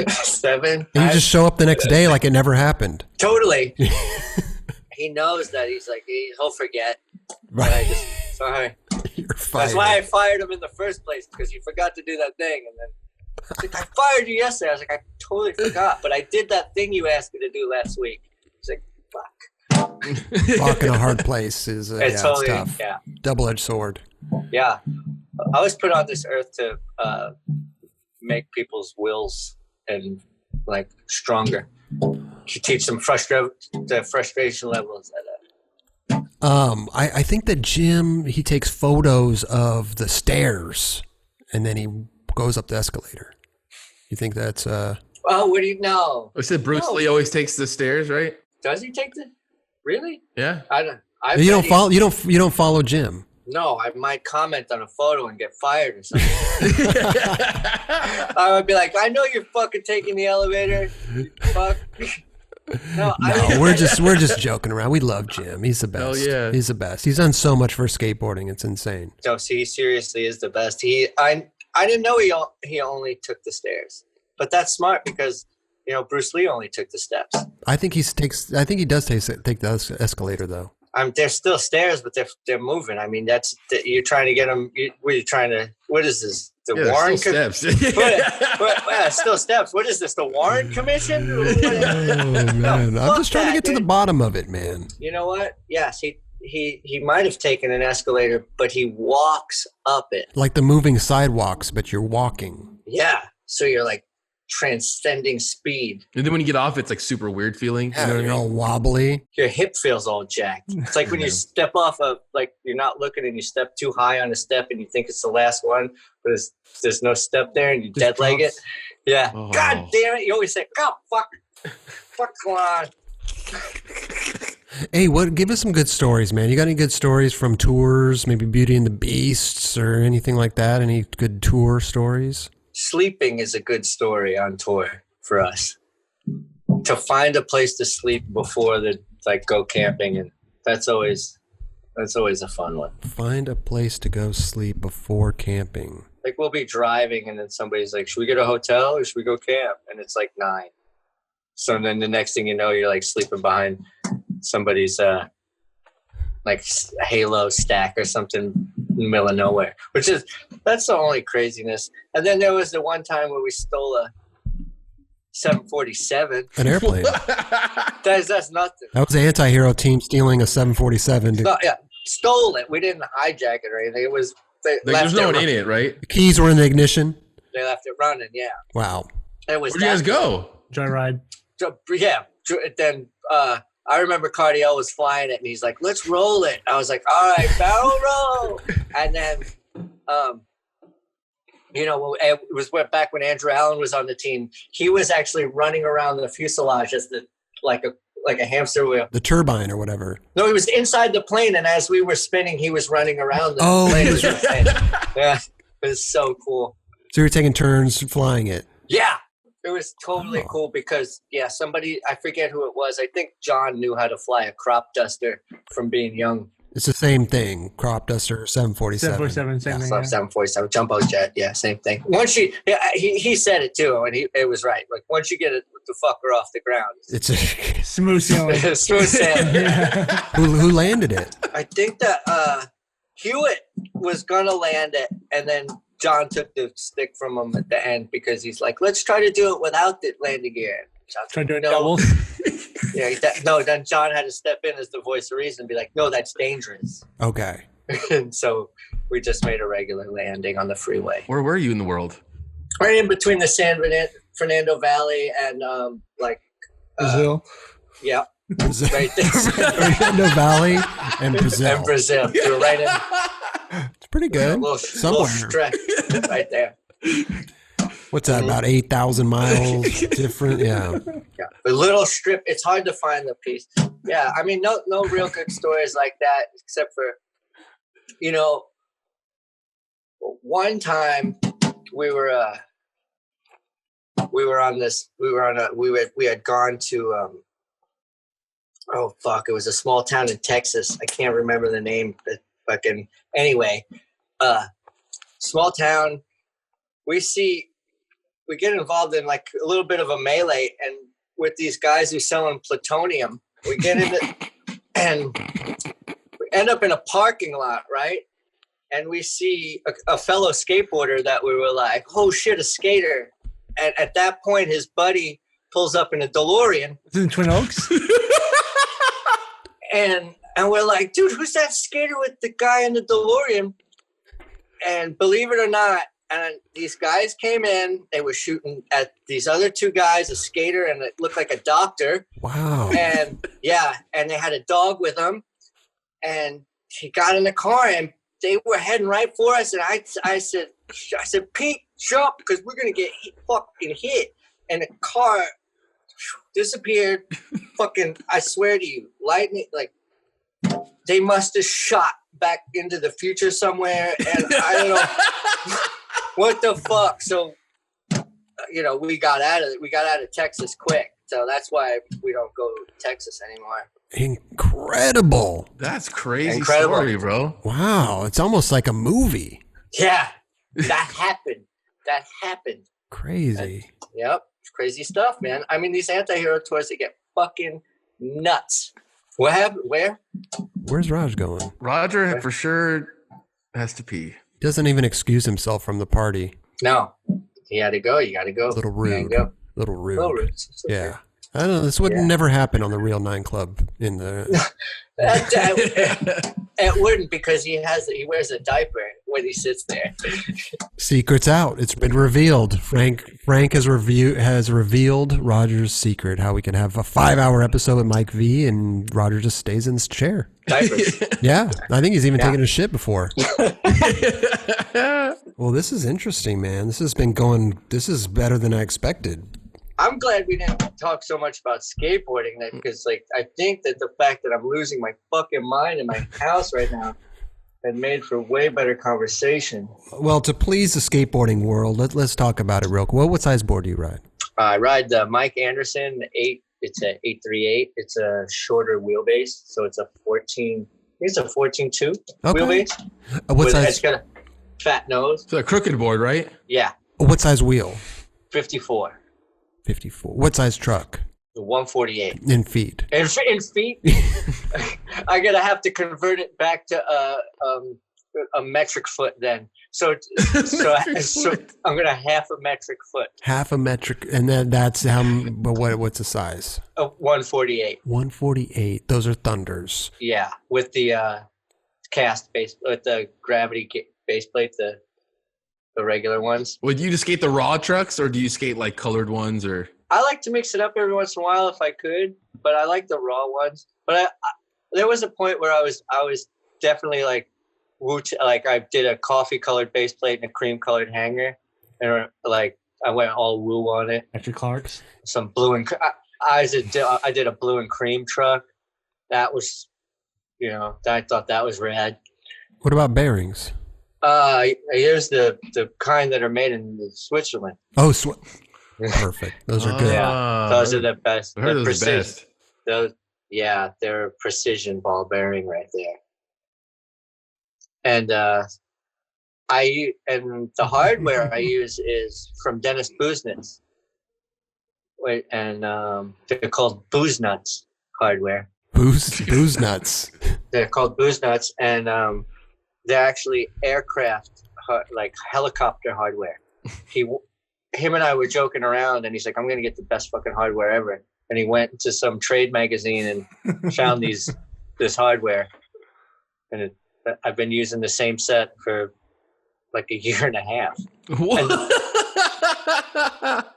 7. And you just show up the next day like it never happened. Totally. He knows that he's like he'll forget. Right. Sorry. You're fired. That's why I fired him in the first place, because he forgot to do that thing, and then he's like, I fired you yesterday. I was like, I totally forgot, but I did that thing you asked me to do last week. He's like, fuck. Rock in a hard place is it's tough. Yeah. Double-edged sword. Yeah. I was put on this earth to make people's wills and like stronger. To teach them the frustration levels at I think that Jim, he takes photos of the stairs and then he goes up the escalator. You think that's Oh, what do you know? I said Bruce Lee always takes the stairs, right? Does he take the really? Yeah. I don't you don't follow Jim. No, I might comment on a photo and get fired or something. I would be like, I know you're fucking taking the elevator. Fuck. No, we're just joking around. We love Jim. He's the best. Oh yeah, he's the best. He's done so much for skateboarding. It's insane. No, see, he seriously is the best. I didn't know he only took the stairs, but that's smart because Bruce Lee only took the steps. I think he does take the escalator though. There's still stairs, but they're moving. I mean, you're trying to get them. What is this? The Warren steps. Still steps. What is this? The Warren Commission? Oh man, I'm just trying to get to the bottom of it, man. You know what? Yes, he might have taken an escalator, but he walks up it like the moving sidewalks, but you're walking. Yeah, so you're like transcending speed. And then when you get off, it's like super weird feeling. Yeah, you're all wobbly. Your hip feels all jacked. It's like when you step off like you're not looking and you step too high on a step and you think it's the last one, but there's no step there and you dead leg it. Yeah. Oh. God damn it. You always say, God, fuck, come on. Hey, give us some good stories, man. You got any good stories from tours, maybe Beauty and the Beasts or anything like that? Any good tour stories? Sleeping is a good story on tour for us. To find a place to sleep before go camping, and that's always a fun one. Find a place to go sleep before camping. Like we'll be driving and then somebody's like, should we get a hotel or should we go camp? And it's like 9. So then the next thing you know, you're like sleeping behind somebody's like Halo stack or something in the middle of nowhere, that's the only craziness. And then there was the one time where we stole a 747. An airplane. That's nothing. That was the Antihero team stealing a 747. Stole it. We didn't hijack it or anything. It was there's no one in it, right? The keys were in the ignition. They left it running. Yeah. Wow. It was. Where'd you guys go? Joyride. Yeah. Then I remember Cardiel was flying it, and he's like, "Let's roll it." I was like, "All right, barrel roll." And then, it was back when Andrew Allen was on the team. He was actually running around the fuselage as like a hamster wheel. The turbine or whatever. No, he was inside the plane, and as we were spinning, he was running around the plane. Yeah, it was so cool. So you were taking turns flying it. Yeah. It was totally cool because, somebody, I forget who it was. I think John knew how to fly a crop duster from being young. It's the same thing. Crop duster, 747. 747, same thing. 747, jumbo jet. Yeah, same thing. Once he said it too, and it was right. Like once you get the fucker off the ground, it's a smooth sailing. Smooth sailing. Yeah. Who landed it? I think that Hewitt was gonna land it, and then John took the stick from him at the end because he's like, let's try to do it without the landing gear. Trying to do it No. double. Yeah, then John had to step in as the voice of reason and be like, no, that's dangerous. Okay. And so we just made a regular landing on the freeway. Where were you in the world? Right in between the San Fernando Valley and Brazil. yeah, Brazil. right there. Fernando Valley and Brazil. And Brazil. We're right in It's pretty good. a little Somewhere. stretch right there. What's that? About 8,000 miles different. Yeah. Yeah, a little strip. It's hard to find the piece. Yeah, I mean, no real good stories like that, except for, one time we had gone to it was a small town in Texas. I can't remember the name, but anyway, small town. We get involved in like a little bit of a melee, and with these guys who selling plutonium, we get into and we end up in a parking lot, right? And we see a fellow skateboarder that we were like, oh shit, a skater. And at that point, his buddy pulls up in a DeLorean. It's in Twin Oaks. And we're like, dude, who's that skater with the guy in the DeLorean? And believe it or not, and these guys came in. They were shooting at these other two guys, a skater and it looked like a doctor. Wow. And yeah, and they had a dog with them. And he got in the car and they were heading right for us. And I said, Pete, jump, because we're gonna get fucking hit. And the car disappeared. Fucking, I swear to you, lightning, like they must have shot back into the future somewhere, and I don't know what the fuck. So, we got out of Texas quick. So that's why we don't go to Texas anymore. Incredible. That's crazy Incredible. story, bro. Wow. It's almost like a movie. Yeah, that happened. Crazy. Yep, crazy stuff, man. I mean, these anti-hero tours, they get fucking nuts. What happened? Where? Where's Raj going? Roger for sure has to pee. Doesn't even excuse himself from the party. No, he had to go. You got to go. A little rude. Go. Little rude. Little rude. It's okay. Yeah. I don't know. This would never happen on the Real 9 Club in the. It wouldn't, because he wears a diaper when he sits there. Secret's out. It's been revealed. Frank has revealed Roger's secret. How we can have a 5-hour episode with Mike V and Roger just stays in his chair. Diapers. Yeah, I think he's even taken a shit before. Well, this is interesting, man. This has been going. This is better than I expected. I'm glad we didn't talk so much about skateboarding, because I think that the fact that I'm losing my fucking mind in my house right now had made for way better conversation. Well, to please the skateboarding world, let's talk about it real quick. What size board do you ride? I ride the Mike Anderson 8. It's a 838. It's a shorter wheelbase, so it's a 14. It's a 14.2 wheelbase. What size? It's got a fat nose. It's a crooked board, right? Yeah. What size wheel? 54. 54. What size truck? The 148. In feet. In feet, I'm gonna have to convert it back to a metric foot then. So I'm gonna half a metric foot. Half a metric, and then that's how. But what's the size? 148. 148. Those are thunders. Yeah, with the cast base, with the gravity base plate, the regular ones. Would you just skate the raw trucks, or do you skate like colored ones, or? I like to mix it up every once in a while if I could, but I like the raw ones. But there was a point where I was definitely like I did a coffee colored base plate and a cream colored hanger, and like I went all woo on it. After Clark's, some blue and I did a blue and cream truck. That was, I thought that was rad. What about bearings? Here's the kind that are made in Switzerland. Oh, perfect. Those are good. Yeah, those are the best. I heard those are the best. Those, yeah, they're a precision ball bearing right there. And the hardware I use is from Dennis Buznitz. And they're called Booze Nuts hardware. Booze Nuts. They're called Booze Nuts, and they're actually aircraft, like helicopter hardware. him and I were joking around, and he's like, "I'm gonna get the best fucking hardware ever." And he went to some trade magazine and found this hardware, and I've been using the same set for like a year and a half. What?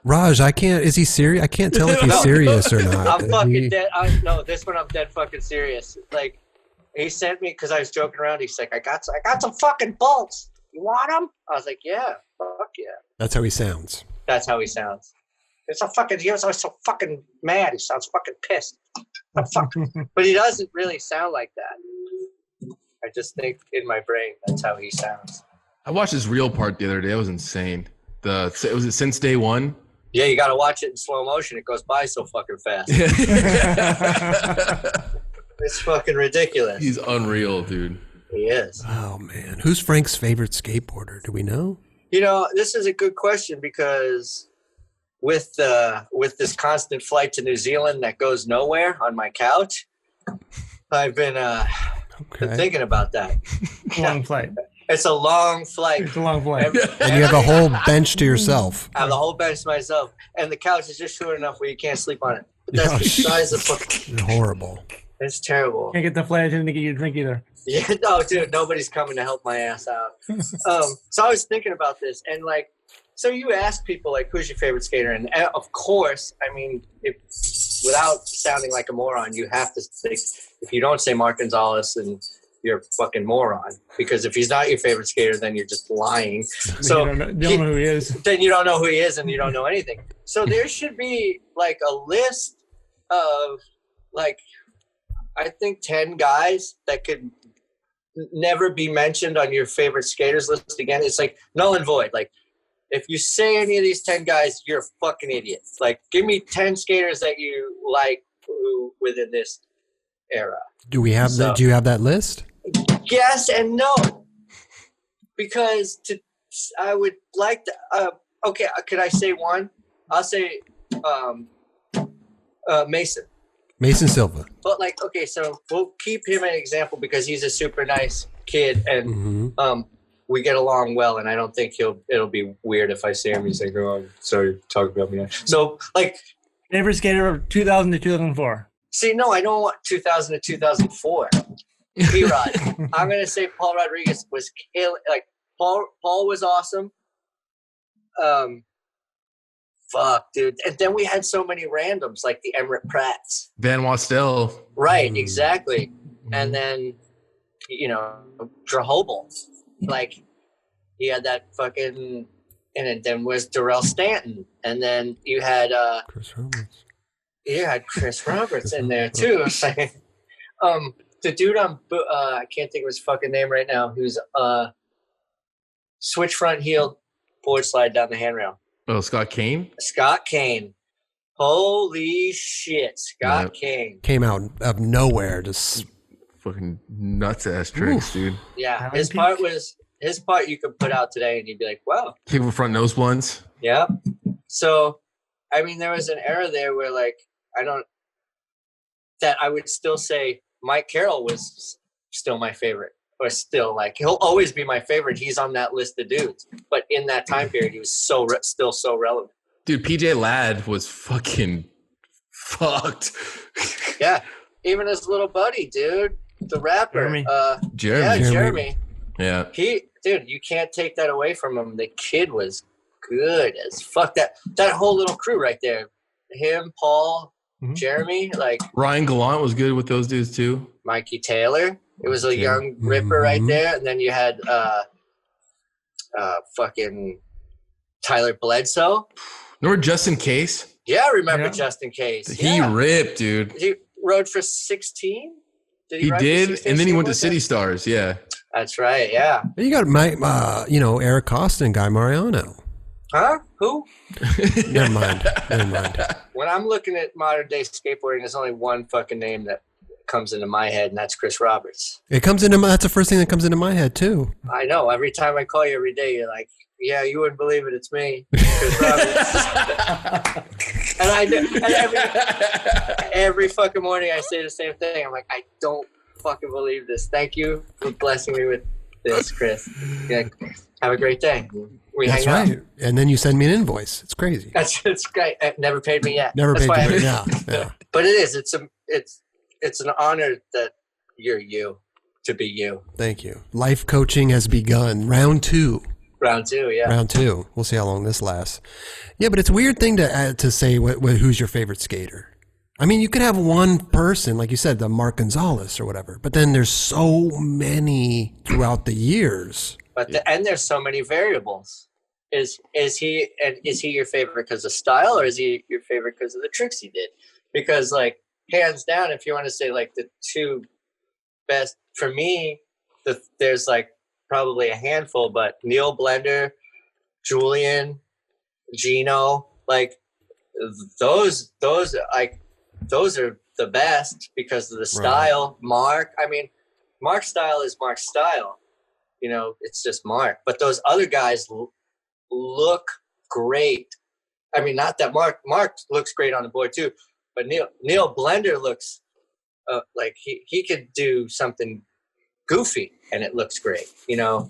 Raj, I can't. Is he serious? I can't tell if he's serious or not. I'm fucking dead. No, this one I'm dead fucking serious. Like, he sent me because I was joking around. He's like, I got some fucking bolts. You want them? I was like, yeah, fuck yeah. That's how he sounds. That's how he sounds. He was always so fucking mad. He sounds fucking pissed. But he doesn't really sound like that. I just think in my brain that's how he sounds. I watched his real part the other day. It was insane. Was it Since Day One? Yeah, you got to watch it in slow motion. It goes by so fucking fast. It's fucking ridiculous. He's unreal, dude. He is. Oh man, who's Frank's favorite skateboarder? Do we know? You know, this is a good question because with this constant flight to New Zealand that goes nowhere on my couch, I've been thinking about that. Long flight. It's a long flight. It's a long flight. And you have a whole bench to yourself. I have the whole bench to myself, and the couch is just short enough where you can't sleep on it. But that's besides the fucking. Horrible. It's terrible. Can't get the flight attendant to get you a drink either. Yeah, no, dude, nobody's coming to help my ass out. So I was thinking about this, and like, so you ask people like, who's your favorite skater? And of course, I mean, without sounding like a moron, you have to think. If you don't say Mark Gonzalez, then you're a fucking moron. Because if he's not your favorite skater, then you're just lying. So you don't know who he is. Then you don't know who he is, and you don't know anything. So there should be like a list of like, I think 10 guys that could never be mentioned on your favorite skaters list again. It's like null and void. Like, if you say any of these 10 guys, you're a fucking idiot. Like, give me 10 skaters that you like within this era. Do you have that list? Yes and no. Because I would like to, okay, could I say one? I'll say Mason. Mason Silva. But like, okay, so we'll keep him an example because he's a super nice kid, and we get along well, and I don't think it'll be weird if I say him. He's like, oh, sorry, talk about me. So like, favorite skater of 2000 to 2004. See, no, I don't want 2000 to 2004. P-Rod. I'm gonna say Paul Rodriguez was killing. Like Paul was awesome. Fuck, dude. And then we had so many randoms like the Emmerich Pratts. Van Wastel. Right, exactly. And then, you know, Drahobel. Like, he had that fucking... And then was Darrell Stanton. And then you had... Chris Roberts. You had Chris Roberts in there, too. The dude on... I can't think of his fucking name right now. Who's switch front heel board slide down the handrail. Oh, Scott Kane? Scott Kane. Holy shit. Scott Kane. Came out of nowhere. Just fucking nuts ass tricks, dude. Yeah. His part you could put out today and you'd be like, wow. People front nose blunts. Yeah. So, I mean, there was an era there where like, I would still say Mike Carroll was still my favorite. Or still, like, he'll always be my favorite. He's on that list of dudes. But in that time period, he was still so relevant. Dude, PJ Ladd was fucking fucked. Yeah. Even his little buddy, dude. The rapper. Jeremy. Yeah, Jeremy. Yeah. Dude, you can't take that away from him. The kid was good as fuck. That whole little crew right there. Him, Paul, Jeremy, like... Ryan Gallant was good with those dudes, too. Mikey Taylor. It was a young ripper right there. And then you had fucking Tyler Bledsoe. Remember Justin Case? Yeah, I remember Justin Case. He ripped, dude. He rode for 16? He did, and then he went to City Stars, yeah. That's right, yeah. You got Eric Costa and Guy Mariano. Huh? Who? Never mind. When I'm looking at modern day skateboarding, there's only one fucking name that comes into my head, and that's Chris Roberts. That's the first thing that comes into my head too. I know. Every time I call you every day, you're like, yeah, you wouldn't believe it. It's me, Chris Roberts. And I do. And every fucking morning I say the same thing. I'm like, I don't fucking believe this. Thank you for blessing me with this, Chris. Yeah, have a great day. We That's hang right. out. And then you send me an invoice. It's crazy. It's great. Never paid me yet. Never That's paid why me. Yeah. But it is. It's an honor that you're you to be you. Thank you. Life coaching has begun. Round 2. Round 2, yeah. Round 2. We'll see how long this lasts. Yeah, but it's a weird thing to say who's your favorite skater. I mean, you could have one person, like you said, the Mark Gonzalez or whatever, but then there's so many throughout the years. And there's so many variables. Is he your favorite because of style, or is he your favorite because of the tricks he did? Because like hands down, if you want to say like the 2 best for me, there's like probably a handful, but Neil Blender, Julian, Gino, like those are the best because of the style. Right. Mark, I mean, Mark's style is Mark's style. You know, it's just Mark. But those other guys look great. I mean, not that Mark looks great on the board too, but Neil Blender looks like he could do something goofy and it looks great, you know?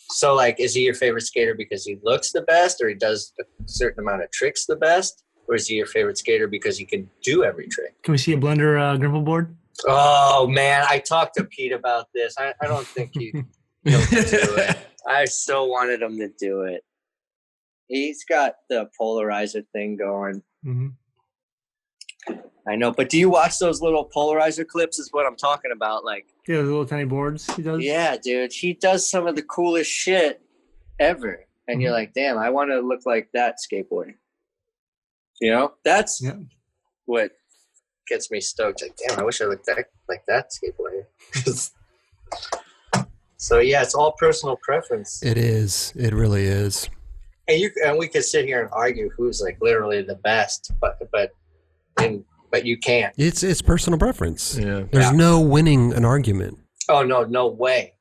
So like, is he your favorite skater because he looks the best, or he does a certain amount of tricks the best? Or is he your favorite skater because he can do every trick? Can we see a Blender Grimble board? Oh man, I talked to Pete about this. I don't think he'll do it. I so wanted him to do it. He's got the polarizer thing going. Mm-hmm. I know, but do you watch those little polarizer clips? Is what I'm talking about. Like, yeah, those little tiny boards he does. Yeah, dude, he does some of the coolest shit ever, and you're like, damn, I want to look like that skateboarding. You know, that's what gets me stoked. Like, damn, I wish I looked like that skateboarding. So yeah, it's all personal preference. It is. It really is. And we could sit here and argue who's like literally the best, but you can't. It's personal preference. Yeah. There's no winning an argument. Oh no way.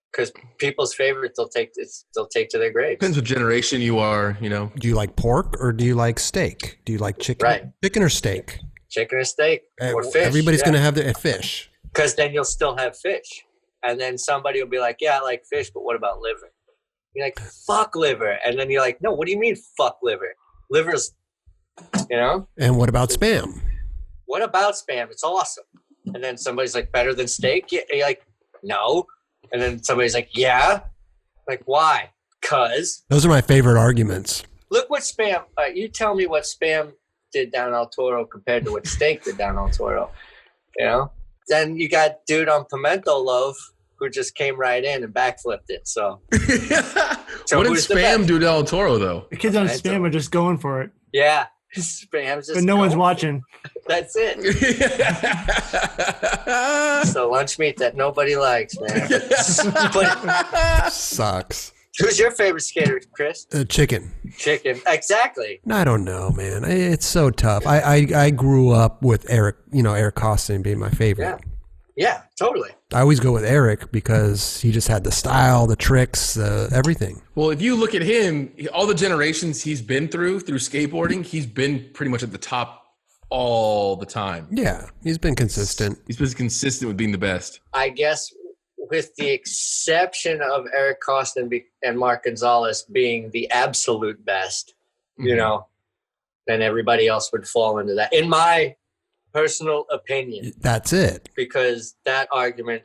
Because people's favorite they'll take to their graves. Depends what generation you are, you know. Do you like pork or do you like steak? Do you like chicken? Right. Chicken or steak? Chicken or steak or fish. Everybody's going to have their fish. Because then you'll still have fish. And then somebody will be like, yeah, I like fish, but what about liver? You're like, fuck liver. And then you're like, no, what do you mean fuck liver? Liver's, you know? And what about Spam? What about Spam? It's awesome. And then somebody's like, better than steak? You're like, no. And then somebody's like, yeah. Like, why? Because. Those are my favorite arguments. Look what Spam, you tell me what Spam did down El Toro compared to what steak did down El Toro. You know? Then you got dude on pimento loaf who just came right in and backflipped it. So, what did Spam do to El Toro though? The kids on Spam are just going for it. Yeah, Spam's just. But no one's watching. That's it. So lunch meat that nobody likes, man. But, sucks. Who's your favorite skater, Chris? Chicken. Chicken, exactly. I don't know, man. It's so tough. I grew up with Eric Costin being my favorite. Yeah, totally. I always go with Eric because he just had the style, the tricks, everything. Well, if you look at him, all the generations he's been through skateboarding, he's been pretty much at the top all the time. Yeah, he's been consistent. He's been consistent with being the best. I guess with the exception of Eric Costin and Mark Gonzalez being the absolute best, you know, then everybody else would fall into that. In my personal opinion. That's it. Because that argument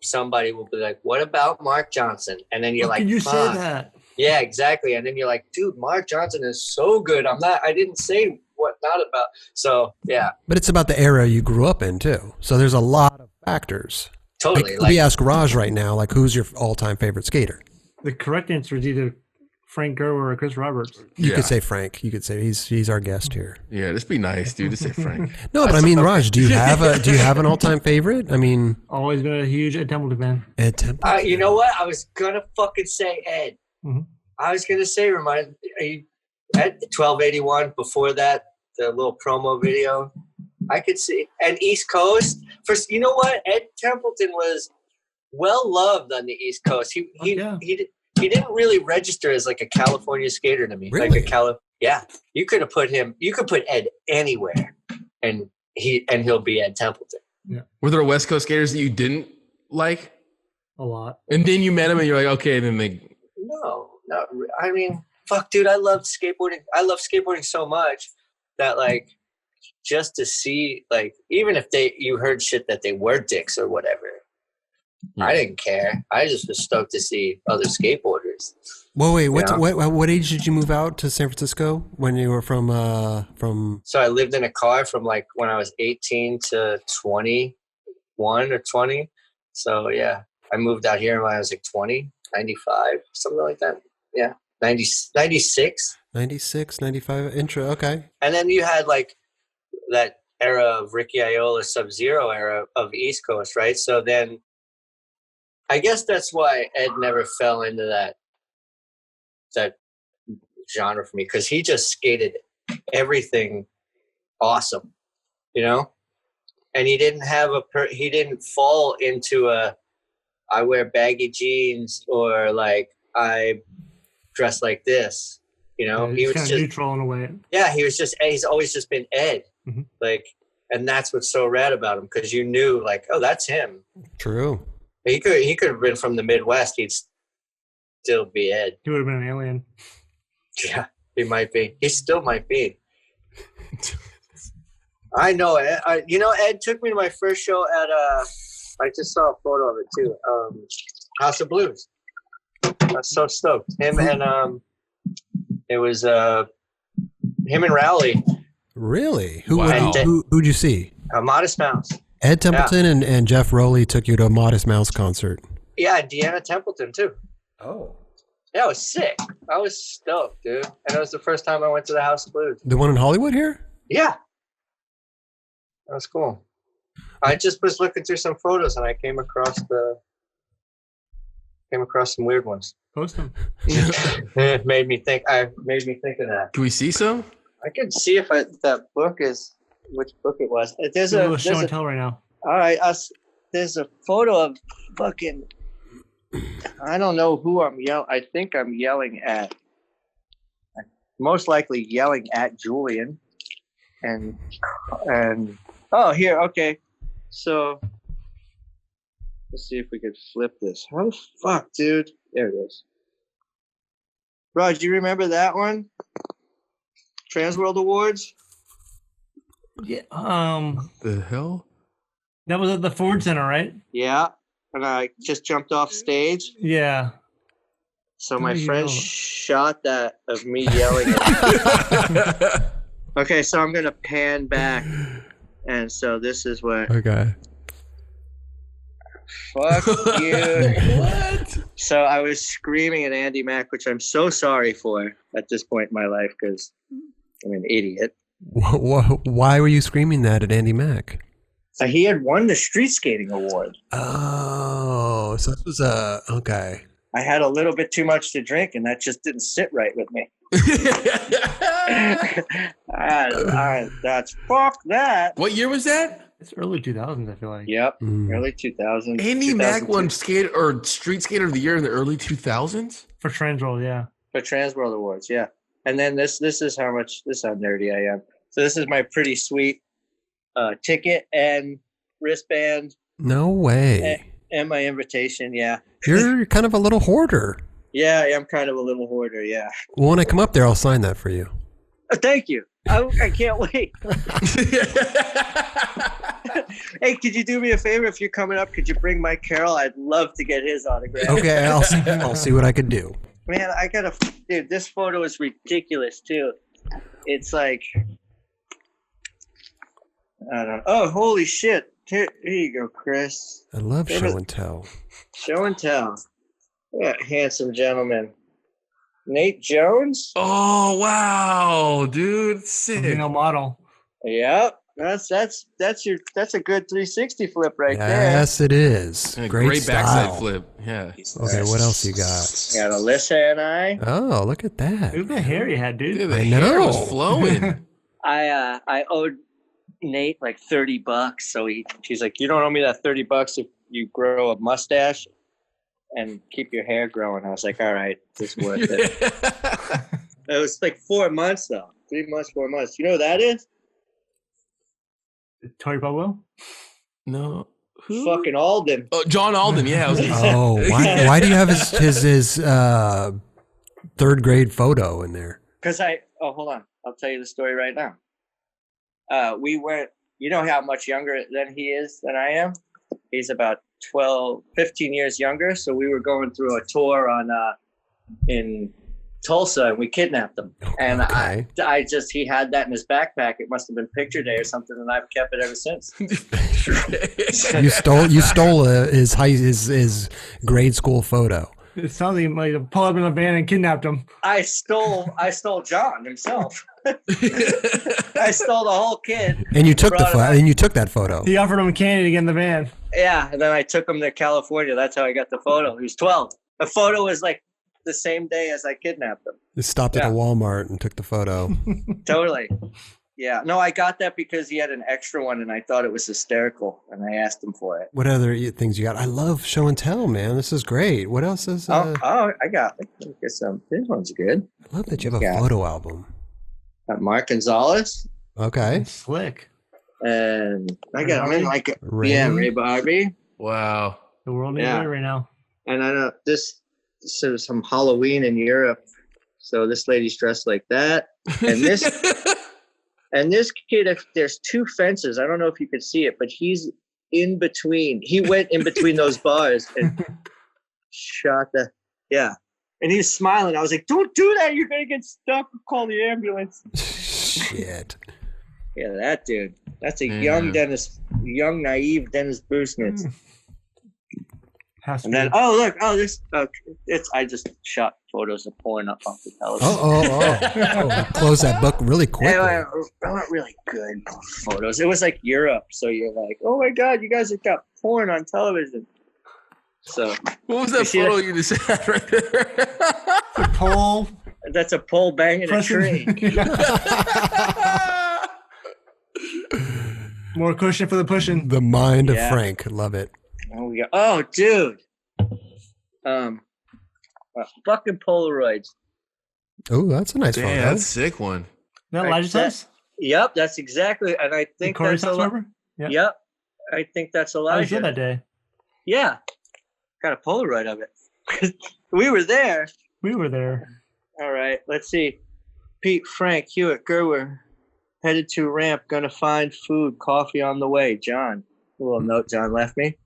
somebody will be like, what about Mark Johnson? And then you're like, can you say that? Yeah, exactly. And then you're like, dude, Mark Johnson is so good. I didn't say what not about. So, yeah. But it's about the era you grew up in, too. So there's a lot of factors. Totally. Like we ask Raj right now, like, who's your all-time favorite skater? The correct answer is either Frank Gerwer or Chris Roberts. You could say Frank. You could say he's our guest here. Yeah, just be nice, dude. Just say Frank. No, but I mean, Raj, do you have an all-time favorite? I mean, always been a huge Ed Templeton fan. Ed Templeton. You know what? I was gonna fucking say Ed. Mm-hmm. I was gonna say Ed 1281. Before that, the little promo video. I could see, and East Coast. First, you know what? Ed Templeton was well loved on the East Coast. He didn't really register as like a California skater to me. Really? Like you could put Ed anywhere and he'll be Ed Templeton. Yeah. Were there West Coast skaters that you didn't like? A lot. And then you met him and you're like, okay, then they. No. I mean, fuck, dude, I loved skateboarding. I love skateboarding so much that like just to see, like, even if you heard shit that they were dicks or whatever, I didn't care. I just was stoked to see other skateboarders. Well, wait, what age did you move out to San Francisco when you were from? So I lived in a car from like when I was 18 to 21 or 20. So yeah, I moved out here when I was like 20, 95, something like that. Yeah, 96. 96, 95, intro, okay. And then you had like that era of Ricky Iola, Sub-Zero era of East Coast, right? So then I guess that's why Ed never fell into that genre for me, because he just skated everything awesome, you know? And he didn't have he didn't fall into I wear baggy jeans or like I dress like this, you know? Yeah, he was kind just of neutral in a way. Yeah, he's always just been Ed. Mm-hmm. Like, and that's what's so rad about him, because you knew like, oh, that's him. True. He could have been from the Midwest. He'd still be Ed. He would have been an alien. Yeah, he might be. He still might be. I know. Ed took me to my first show at I just saw a photo of it too. House of Blues. I was so stoked. Him and it was him and Rowley. Really? Wow. Who'd you see? Modest Mouse. Ed Templeton and Jeff Rowley took you to a Modest Mouse concert. Yeah, Deanna Templeton too. Oh. Yeah, it was sick. I was stoked, dude. And it was the first time I went to the House of Blues. The one in Hollywood here? Yeah. That was cool. I just was looking through some photos and I came across some weird ones. Post them. It made me think of that. Can we see some? I can see if that book is which book it was. There's a show and tell right now. All right, there's a photo of fucking. I don't know who I'm yelling. I think I'm yelling at. Most likely yelling at Julian, and oh, here, okay. So let's see if we could flip this. How the fuck, dude? There it is. Bro, do you remember that one? Transworld Awards. Yeah. The hell? That was at the Ford Center, right? Yeah. And I just jumped off stage. Yeah. So my friend shot that of me yelling at Okay, so I'm going to pan back. And so this is what... Okay. Fuck you. What? So I was screaming at Andy Mack, which I'm so sorry for at this point in my life, because I'm an idiot. Why were you screaming that at Andy Mack? He had won the street skating award. Oh, so this was okay. I had a little bit too much to drink, and that just didn't sit right with me. That's fuck that. What year was that? It's early 2000s, I feel like. Yep, early 2000s. Andy Mack won Street Skater of the Year in the early 2000s? For Transworld, yeah. For Transworld Awards, yeah. And then this is how nerdy I am. So this is my pretty sweet ticket and wristband. No way. And my invitation, yeah. You're kind of a little hoarder. Yeah, I am kind of a little hoarder, yeah. Well, when I come up there, I'll sign that for you. Thank you. I can't wait. Hey, could you do me a favor if you're coming up? Could you bring Mike Carroll? I'd love to get his autograph. Okay, I'll see what I can do. Man, dude, this photo is ridiculous too. It's like, I don't know. Oh, holy shit. Here you go, Chris. I love show and tell. Show and tell. That handsome gentleman. Nate Jones? Oh, wow, dude. Sick. Female model. Yep. That's a good 360 flip right there. Yes, it is. Yeah, great backside style. flip. Yeah. Okay, what else you got? Got Alyssa and I. Oh, look at that. Look at the hair you had, dude. Dude, the I hair know. was flowing. I owed Nate like $30, so she's like, you don't owe me that $30 if you grow a mustache and keep your hair growing. I was like, all right, it's worth it. It was like 4 months though. 3 months, 4 months. You know what that is? Tori Bobo? No. Who? Fucking Alden. Oh, John Alden. Yeah. Oh, why do you have his third grade photo in there? Because hold on. I'll tell you the story right now. We went, you know how much younger than he is than I am? He's about 15 years younger. So we were going through a tour in Tulsa, and we kidnapped him. And Okay. he had that in his backpack. It must have been picture day or something, and I've kept it ever since. You stole his grade school photo. It sounds like you pulled up in a van and kidnapped him. I stole John himself. I stole the whole kid. And you took brought him out. and you took that photo. He offered him candy to get in the van. Yeah, and then I took him to California. That's how I got the photo. He was 12. The photo was like the same day as I kidnapped him. You stopped at a Walmart and took the photo. Totally. Yeah. No, I got that because he had an extra one, and I thought it was hysterical, and I asked him for it. What other things you got? I love show and tell, man. This is great. What else is? I got some. This one's good. I love that you have a photo album. Got Mark Gonzalez. Okay. Slick. And I got Ray. Ray Barbie. Wow. The world needs it right now. And I know this is some Halloween in Europe. So this lady's dressed like that. And this and this kid, if there's two fences, I don't know if you could see it, but he's in between. He went in between those bars and shot and he was smiling. I was like, don't do that. You're going to get stuck. Call the ambulance. Shit. Yeah, that dude. That's a young naive Dennis Busnitz. And then, I just shot photos of porn up off the television. Close that book really quickly. They weren't really good photos. It was like Europe. So you're like, oh my God, you guys have got porn on television. So what was that photo you just had right there? The pole. That's a pole banging a tree. More cushion for the pushing. The mind of Frank. Love it. Oh, dude. Fucking Polaroids. Oh, that's a nice photo. Yeah, that's a sick one. That Elijah's house? Yep, that's exactly. And I think that's remember? Yep. I think that's Elijah. I was there that day. Yeah. Got a Polaroid of it. We were there. We were there. All right. Let's see. Pete, Frank, Hewitt, Gerwer. Headed to ramp. Gonna find food. Coffee on the way. John. A little note John left me.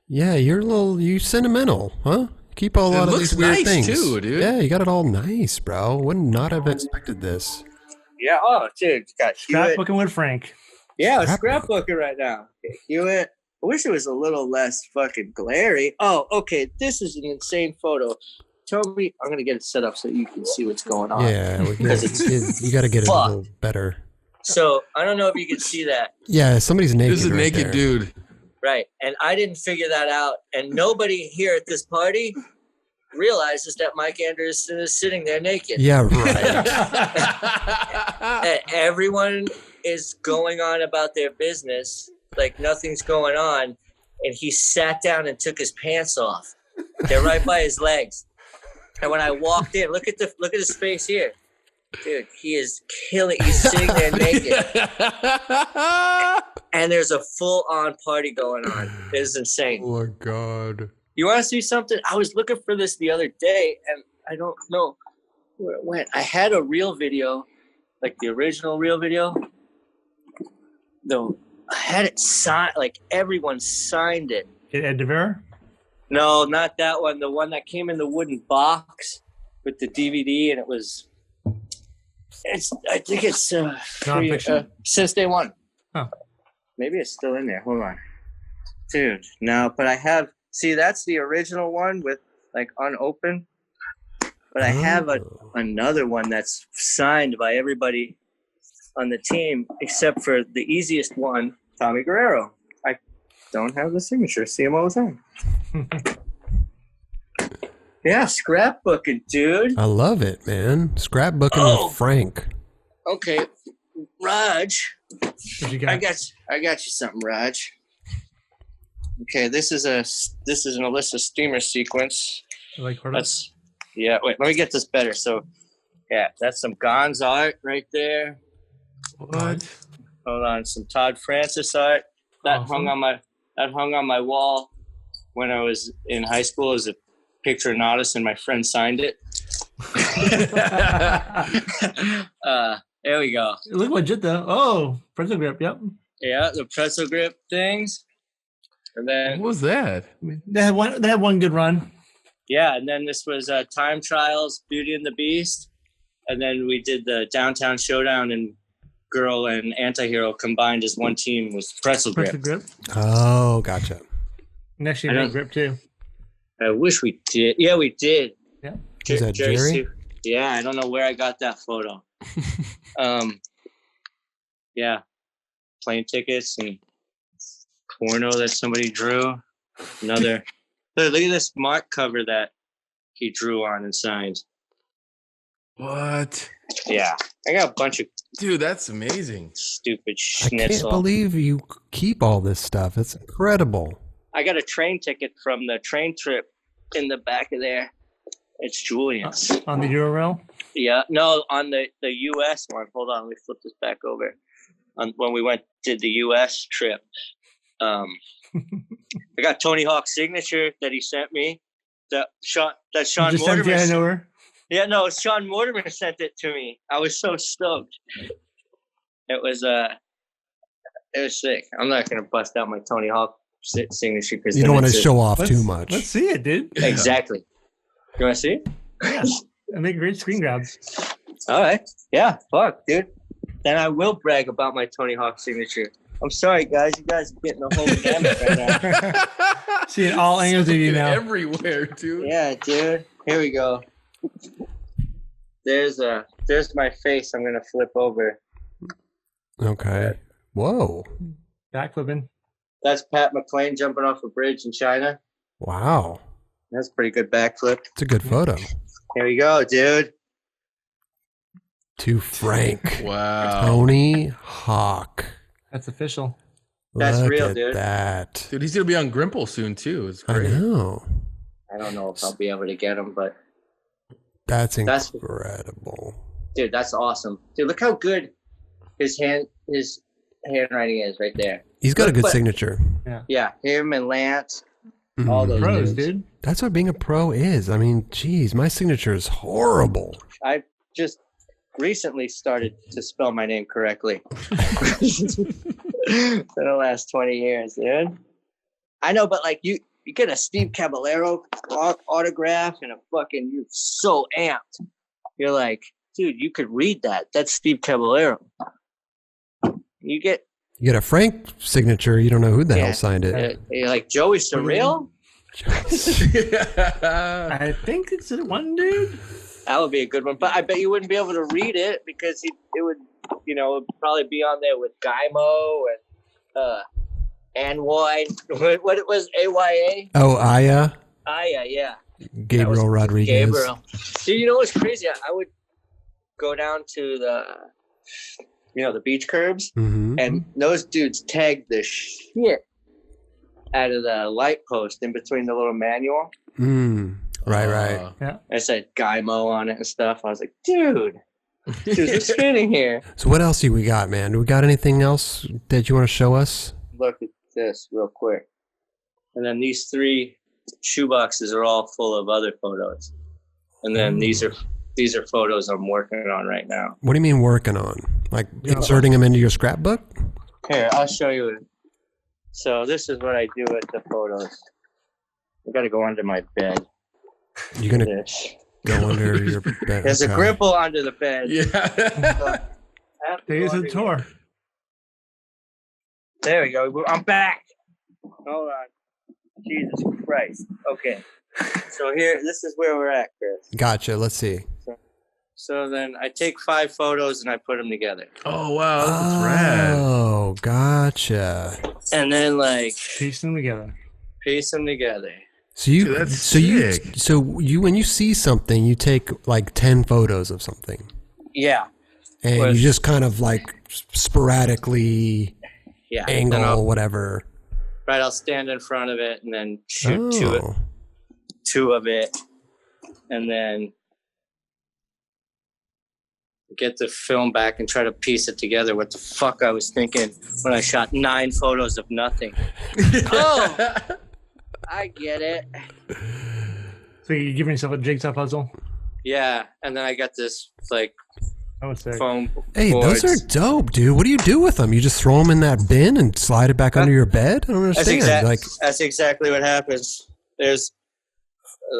Yeah, you sentimental, huh? Keep a lot of these weird things too, dude. Yeah, you got it all nice, bro. Would not have expected this. Yeah. Oh, dude. Got Hewitt. Scrapbooking with Frank. Yeah, I was scrapbooking right now. Okay, Hewitt. I wish it was a little less fucking glary. Oh, okay. This is an insane photo. Toby, I'm going to get it set up so you can see what's going on. Yeah, you got to get it a little better. So, I don't know if you can see that. Yeah, somebody's naked. This is a naked dude. Right. And I didn't figure that out. And nobody here at this party realizes that Mike Anderson is sitting there naked. Yeah, right. And everyone is going on about their business like nothing's going on. And he sat down and took his pants off. They're right by his legs. And when I walked in, look at his face here. Dude, he is killing. He's sitting there naked. And there's a full-on party going on. It is insane. Oh, my God. You want to see something? I was looking for this the other day, and I don't know where it went. I had a reel video, like the original reel video. Though I had it signed, like everyone signed it. Ed DeVere? No, not that one. The one that came in the wooden box with the DVD, and it was... I think it's since day one. Oh. Maybe it's still in there. Hold on. Dude, no, but I have... See, that's the original one with, like, unopened. But I have another one that's signed by everybody on the team, except for the easiest one, Tommy Guerrero. I don't have the signature. See him all the time. Yeah, scrapbooking, dude. I love it, man. Scrapbooking with Frank. Okay, Raj. What you got? I got you something, Raj. Okay, this is an Alyssa Steamer sequence. Like wait, let me get this better. So, yeah, that's some Gonz art right there. What? Hold on, some Todd Francis art that hung on my wall when I was in high school as a picture of Nautice, and my friend signed it. There we go. It looked legit though. Oh, pretzel grip. Yep. Yeah, the pretzel grip things. And then What was that? They had one good run. yeah, and then this was Time Trials, Beauty and the Beast, and then we did the Downtown Showdown, and Girl and Antihero combined as one team was pretzel grip. Pretzel grip. Oh, gotcha. And actually made grip too. I wish we did. Yeah, we did. Yeah. Is that Jerry? Yeah, I don't know where I got that photo. Yeah, plane tickets and porno that somebody drew. Another. Look at this mark cover that he drew on and signed. What? Yeah, I got a bunch of Dude, that's amazing. stupid I can't schnitzel. believe you keep all this stuff. It's incredible. I got a train ticket from the train trip in the back of there. It's Julian's. On the URL. Yeah, no, on the U.S. one. Hold on, let me flip this back over. When we did the U.S. trip, I got Tony Hawk's signature that he sent me. That Sean Just Mortimer. out of nowhere. Yeah, no, Sean Mortimer sent it to me. I was so stoked. It was sick. I'm not gonna bust out my Tony Hawk signature because You don't want to show off too much. Let's see it, dude. Exactly. You want to see it? Yeah. I make great screen grabs. All right. Yeah. Fuck, dude. Then I will brag about my Tony Hawk signature. I'm sorry, guys. You guys are getting the whole gamut right now. Seeing all angles of you now. Everywhere, dude. Yeah, dude. Here we go. There's my face. I'm gonna flip over. Okay. Whoa. Backflipping. That's Pat McLean jumping off a bridge in China. Wow. That's a pretty good backflip. It's a good photo. Here we go, dude. To Frank. Wow. Tony Hawk. That's official. That's Look real, at dude. that. Dude, he's gonna be on Grimple soon too. It's I great. know. I don't know if I'll be able to get him, but That's That's- incredible. dude, that's awesome. Dude, look how good his handwriting is right there. He's got a good But- signature. Yeah, him and Lance, all those Pros, dudes. dude. That's what being a pro is. I mean, geez, my signature is horrible. I just recently started to spell my name correctly. For the last 20 years, dude. I know, but like you get a Steve Caballero autograph and you're so amped. You're like, dude, you could read that. That's Steve Caballero. You get a Frank signature, you don't know who the hell signed it. you're like Joey Surreal. I think it's one dude. That would be a good one, but I bet you wouldn't be able to read it because it would probably be on there with Gymo and Anwine. What it was, AYA? Oh, Aya. Aya, yeah. Gabriel Rodriguez. Gabriel. See, you know what's crazy? I would go down to the beach curbs, Mm-hmm. and those dudes tagged the shit out of the light post in between the little manual. Right. I said Gymo on it and stuff. I was like, dude, what's spinning here? So what else do we got, man? Do we got anything else that you want to show us? Look at this real quick. And then these 3 shoeboxes are all full of other photos. And then these are photos I'm working on right now. What do you mean working on? Like inserting them into your scrapbook? Here, I'll show you. So this is what I do with the photos. I got to go under my bed. You're going to This. go under your bed. There's a Grimple under the bed. Yeah. Days of the tour. There we go. I'm back. Hold on. Jesus Christ. Okay. So this is where we're at, Chris. Gotcha. Let's see. So then I take 5 photos and I put them together. Oh wow, that's rad. Oh, gotcha. And then Piece them together. piece them together. So you, Dude, that's so you, sick. so you, when you see something, you take like 10 photos of something, Yeah. and With- you just kind of like sporadically Yeah. angle Then I'll, whatever. right. I'll stand in front of it and then shoot two of it. And then get the film back and try to piece it together. What the fuck I was thinking when I shot 9 photos of nothing. Oh, I get it. So you're giving yourself a jigsaw puzzle. Yeah, and then I got this like foam. Hey, boards. those are dope, dude. What do you do with them? You just throw them in that bin and slide it back under your bed? I don't understand. That's exactly what happens. There's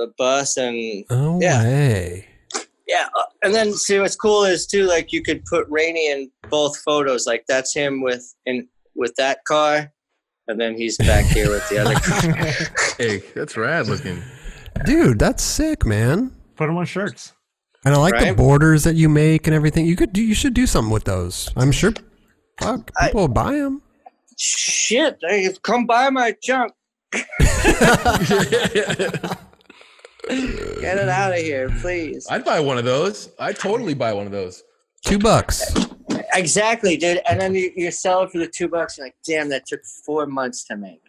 a bus and way. Yeah, and then see what's cool is too, like you could put Rainey in both photos. Like that's him with that car, and then he's back here with the other car. Hey, that's rad looking. Dude, that's sick, man. Put them on shirts. And I like the borders that you make and everything. You should do something with those. I'm sure people will buy them. Shit, come buy my junk. Get it out of here, please. I'd buy one of those. I'd totally buy one of those. $2. Exactly, dude. And then you sell it for the $2. You're like, damn, that took 4 months to make.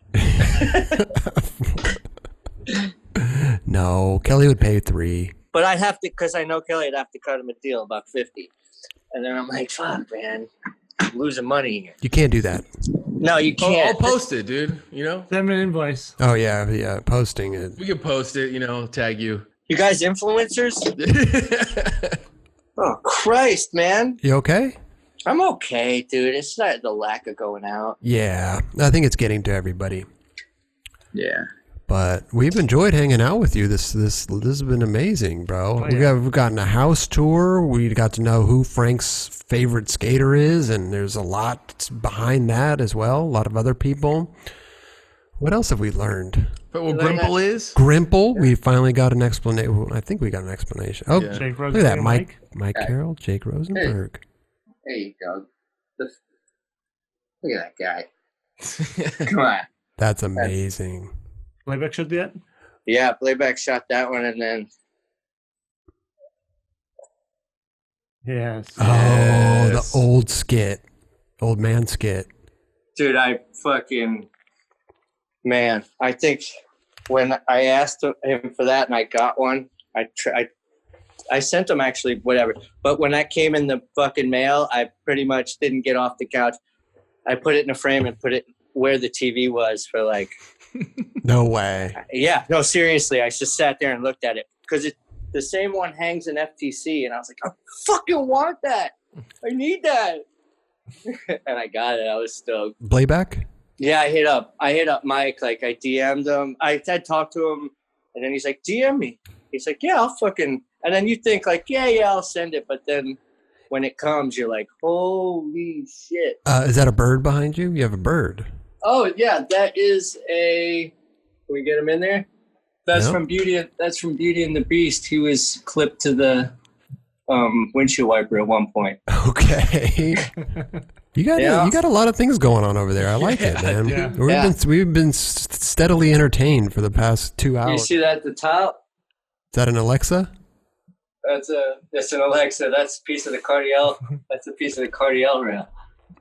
No, Kelly would pay 3. But I'd have to, because I know Kelly, I'd have to cut him a deal about 50. And then I'm like, fuck, man, I'm losing money here. You can't do that. No, you can't. I'll post it, dude. You know? Send me an invoice. Oh, yeah, posting it. We can post it, tag you. You guys influencers? Oh, Christ, man. You okay? I'm okay, dude. It's not the lack of going out. Yeah, I think it's getting to everybody. Yeah. But we've enjoyed hanging out with you. This has been amazing, bro. Oh, yeah. We've gotten a house tour. We got to know who Frank's favorite skater is, and there's a lot behind that as well. A lot of other people. What else have we learned? But what Grimple is? Grimple. Yeah. We finally got an explanation. I think we got an explanation. Oh, yeah. Look at that, Mike Carroll, Jake Rosenberg. There you go. Look at that guy. Come on. That's amazing. Playback shot that? Yeah, Playback shot that one, and then. Yes. Oh, the old man skit. Dude, I think when I asked him for that and I got one, I sent him actually, whatever. But when that came in the fucking mail, I pretty much didn't get off the couch. I put it in a frame and put it where the TV was for like. No way. Yeah, no, seriously. I just sat there and looked at it because the same one hangs in FTC, and I was like, I fucking want that. I need that. And I got it. I was stoked. Playback? Yeah, I hit up Mike. Like I DM'd him. I talked to him, and then he's like, DM me. He's like, yeah, I'll fucking. And then you think like, yeah, I'll send it. But then when it comes, you're like, holy shit. Is that a bird behind you? You have a bird. Oh yeah, that is a. Can we get him in there? That's from Beauty. That's from Beauty and the Beast. He was clipped to the windshield wiper at one point. Okay. You got a lot of things going on over there. I like it, man. Yeah. We've been steadily entertained for the past 2 hours. You see that at the top? Is that an Alexa? That's an Alexa. That's a piece of the Cardiel. That's a piece of the Cardiel rail.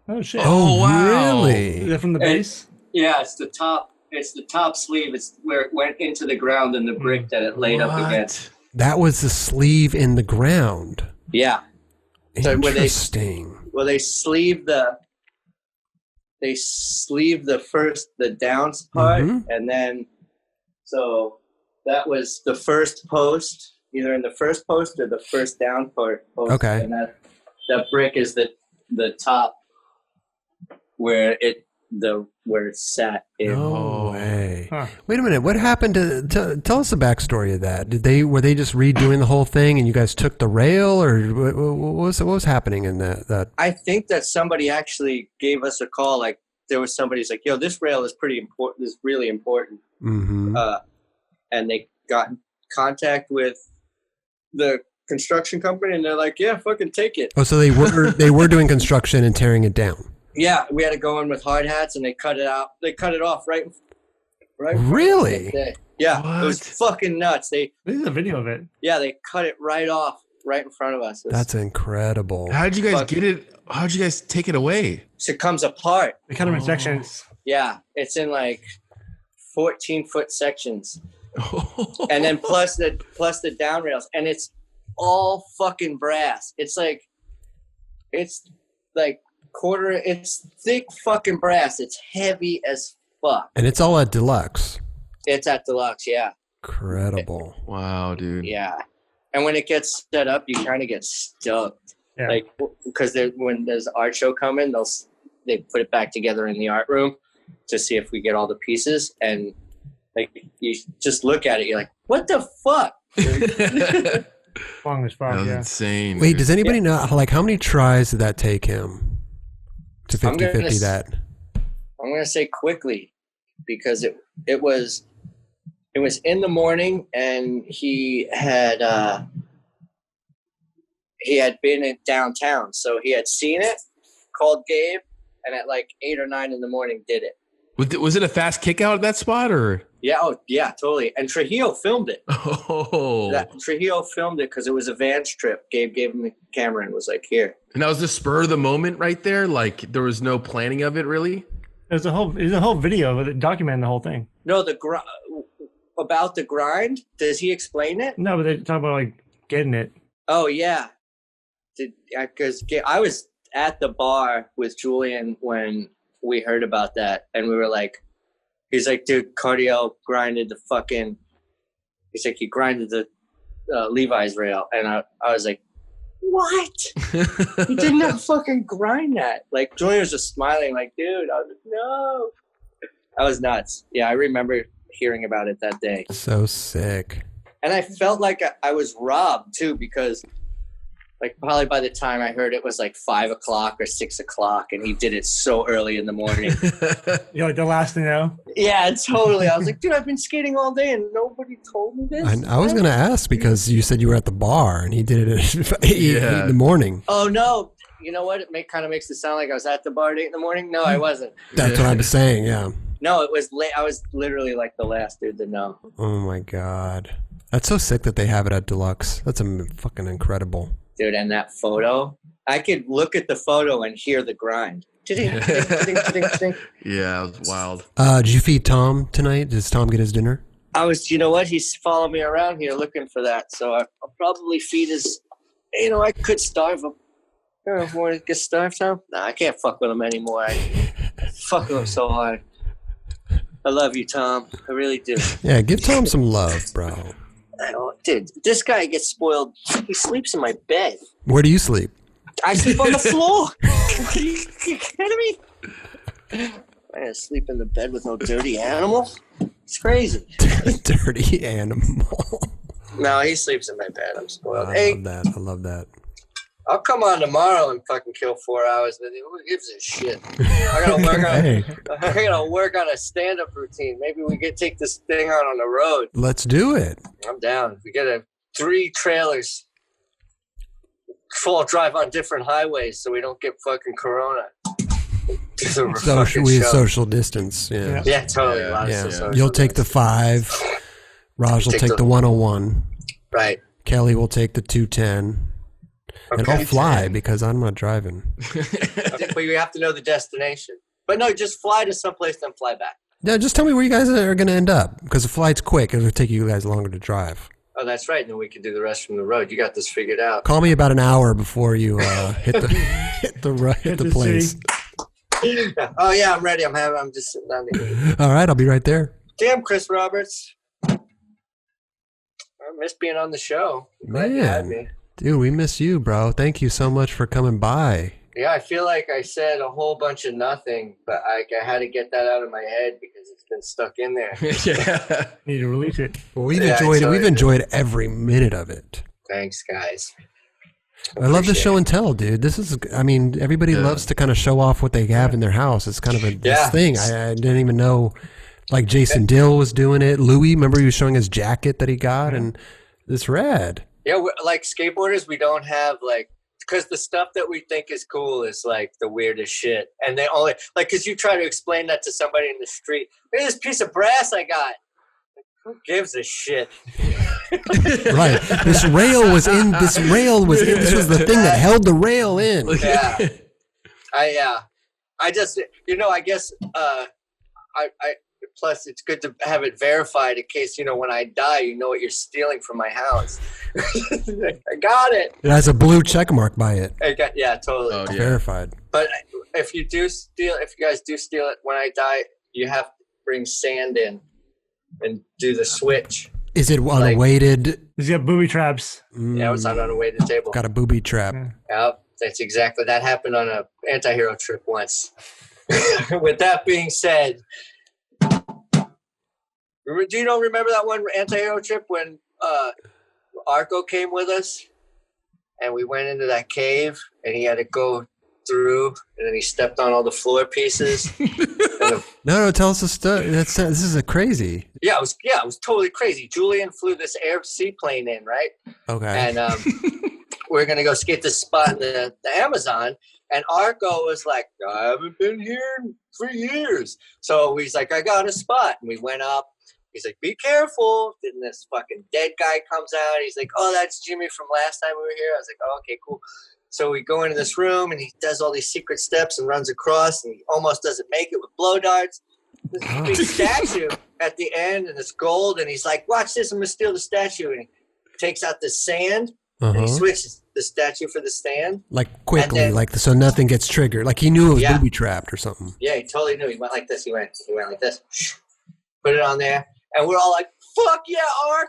Oh shit! Oh wow! Really? Is that from the base? Yeah, it's the top. It's the top sleeve. It's where it went into the ground and the brick that it laid up against. That was the sleeve in the ground. Yeah. Interesting. They sleeve the downs part, and then so that was the first post, either in the first post or the first down part post. Okay. And that brick is the top where it sat in. No way. Huh. Wait a minute. What happened to tell us the backstory of that? Were they just redoing the whole thing and you guys took the rail, or what was happening in that? I think that somebody actually gave us a call. Like there was somebody's like, yo, this rail is pretty important. This is really important. Mm-hmm. And they got in contact with the construction company and they're like, yeah, fucking take it. Oh, so they were doing construction and tearing it down. Yeah, we had to go in with hard hats, and they cut it out. They cut it off right. Really? Yeah, what? It was fucking nuts. This is a video of it. Yeah, they cut it right off, right in front of us. That's incredible. How did you guys get it? How did you guys take it away? So it comes apart. They cut them in sections. Yeah, it's in like 14-foot sections, and then plus the down rails, and it's all fucking brass. It's like quarter. It's thick fucking brass. It's heavy as fuck. And it's all at Deluxe. It's at Deluxe, yeah. Incredible. Wow, dude. Yeah. And when it gets set up, you kind of get stoked. Yeah. Like, because when there's art show coming, they put it back together in the art room to see if we get all the pieces. And like, you just look at it, you're like, what the fuck? Long as fuck, That was yeah. insane. Wait, dude. does anybody know, like, how many tries did that take him to 50-50 that? I'm going to say quickly, because it was in the morning, and he had been in downtown, so he had seen it, called Gabe, and at like 8 or 9 in the morning did it. Was it a fast kick out at that spot or? Yeah, yeah, totally. And Trujillo filmed it. Oh. Trujillo filmed it because it was a Vans trip. Gabe gave him the camera and was like, "Here." And that was the spur of the moment right there. Like there was no planning of it really. There's a whole video with it documenting the whole thing. No, about the grind. Does he explain it? No, but they talk about like getting it. Oh yeah, because I was at the bar with Julian when we heard about that, and we were like, he's like, dude, Cardiel grinded the fucking. He's like, he grinded the Levi's rail, and I was like, what? He did not fucking grind that. Like Julian was just smiling, like, dude. I was like, no. I was nuts. Yeah, I remember hearing about it that day. So sick. And I felt like I was robbed too, because like probably by the time I heard it was like 5 o'clock or 6 o'clock, and he did it so early in the morning. You're like the last to know. Yeah, totally. I was like, dude, I've been skating all day and nobody told me this. I was going to ask because you said you were at the bar and he did it at 8 in the morning. Oh, no. You know what? It kind of makes it sound like I was at the bar at 8 in the morning. No, I wasn't. That's what I was saying, yeah. No, it was late. I was literally like the last dude to know. Oh, my God. That's so sick that they have it at Deluxe. That's fucking incredible. Dude, and that photo, I could look at the photo and hear the grind. Yeah, it was wild. Did you feed Tom tonight? Does Tom get his dinner? You know what? He's following me around here looking for that. So I'll probably feed his, I could starve him. Want to get starved, Tom? Nah, I can't fuck with him anymore. I fuck with him so hard. I love you, Tom. I really do. Yeah, give Tom some love, bro. Dude, this guy gets spoiled. He sleeps in my bed. Where do you sleep? I sleep on the floor. Are you kidding me? I gotta sleep in the bed with no dirty animal. It's crazy. Dirty animal. No, he sleeps in my bed. I'm spoiled. I love that. I'll come on tomorrow and fucking kill 4 hours with you. Who gives a shit? I gotta work on a stand-up routine. Maybe we could take this thing out on the road. Let's do it. I'm down. We get 3 trailers. Full drive on different highways so we don't get fucking corona. Social distance. Yeah. Yeah, totally. Yeah. You'll take the 5. Raj will take the 101. Right. Kelly will take the 210. Okay. And I'll fly because I'm not driving. But you have to know the destination. But no, just fly to someplace, then fly back. Yeah, just tell me where you guys are going to end up. Because the flight's quick. It'll take you guys longer to drive. Oh, that's right. And then we can do the rest from the road. You got this figured out. Call me about an hour before you hit the place. Oh, yeah, I'm ready. I'm just sitting down there. All right, I'll be right there. Damn, Chris Roberts. I miss being on the show. Glad you had me. Dude, we miss you, bro. Thank you so much for coming by. Yeah, I feel like I said a whole bunch of nothing, but I had to get that out of my head because it's been stuck in there. Yeah. Need to release it. Well, we've enjoyed it. We've enjoyed every minute of it. Thanks, guys. I love the show and tell, dude. This is, everybody loves to kind of show off what they have in their house. It's kind of this thing. I didn't even know, like Jason Dill was doing it. Louis, remember he was showing his jacket that he got, and it's rad. Yeah, like skateboarders, we don't have because the stuff that we think is cool is like the weirdest shit. And they only, because you try to explain that to somebody in the street. Look at this piece of brass I got. Who gives a shit? Right. This was the thing that held the rail in. Yeah. I just, I guess, plus it's good to have it verified in case, when I die, you know what you're stealing from my house. I got it. It has a blue check mark by it. Yeah, totally. Oh, yeah. Verified. But if you guys do steal it when I die, you have to bring sand in and do the switch. Is it on a weighted? He's got booby traps. Yeah, it was on a weighted table. Got a booby trap. Yep, that's exactly. That happened on a Antihero trip once. With that being said, do you remember that one Antihero trip when Arco came with us and we went into that cave and he had to go through and then he stepped on all the floor pieces? No, tell us the story. This is a crazy. Yeah, it was totally crazy. Julian flew this air seaplane in, right? Okay. And we're gonna go skate this spot in the Amazon. And Arco was like, I haven't been here for years. So he's like, I got a spot. And we went up. He's like, be careful. Then this fucking dead guy comes out. He's like, oh, that's Jimmy from last time we were here. I was like, oh, okay, cool. So we go into this room and he does all these secret steps and runs across and he almost doesn't make it with blow darts. This big statue at the end and it's gold. And he's like, watch this. I'm going to steal the statue. And he takes out the sand and he switches the statue for the stand. Like quickly, so nothing gets triggered. Like he knew it was booby trapped or something. Yeah, he totally knew. He went like this. He went like this. Put it on there. And we're all like, fuck yeah, Ark.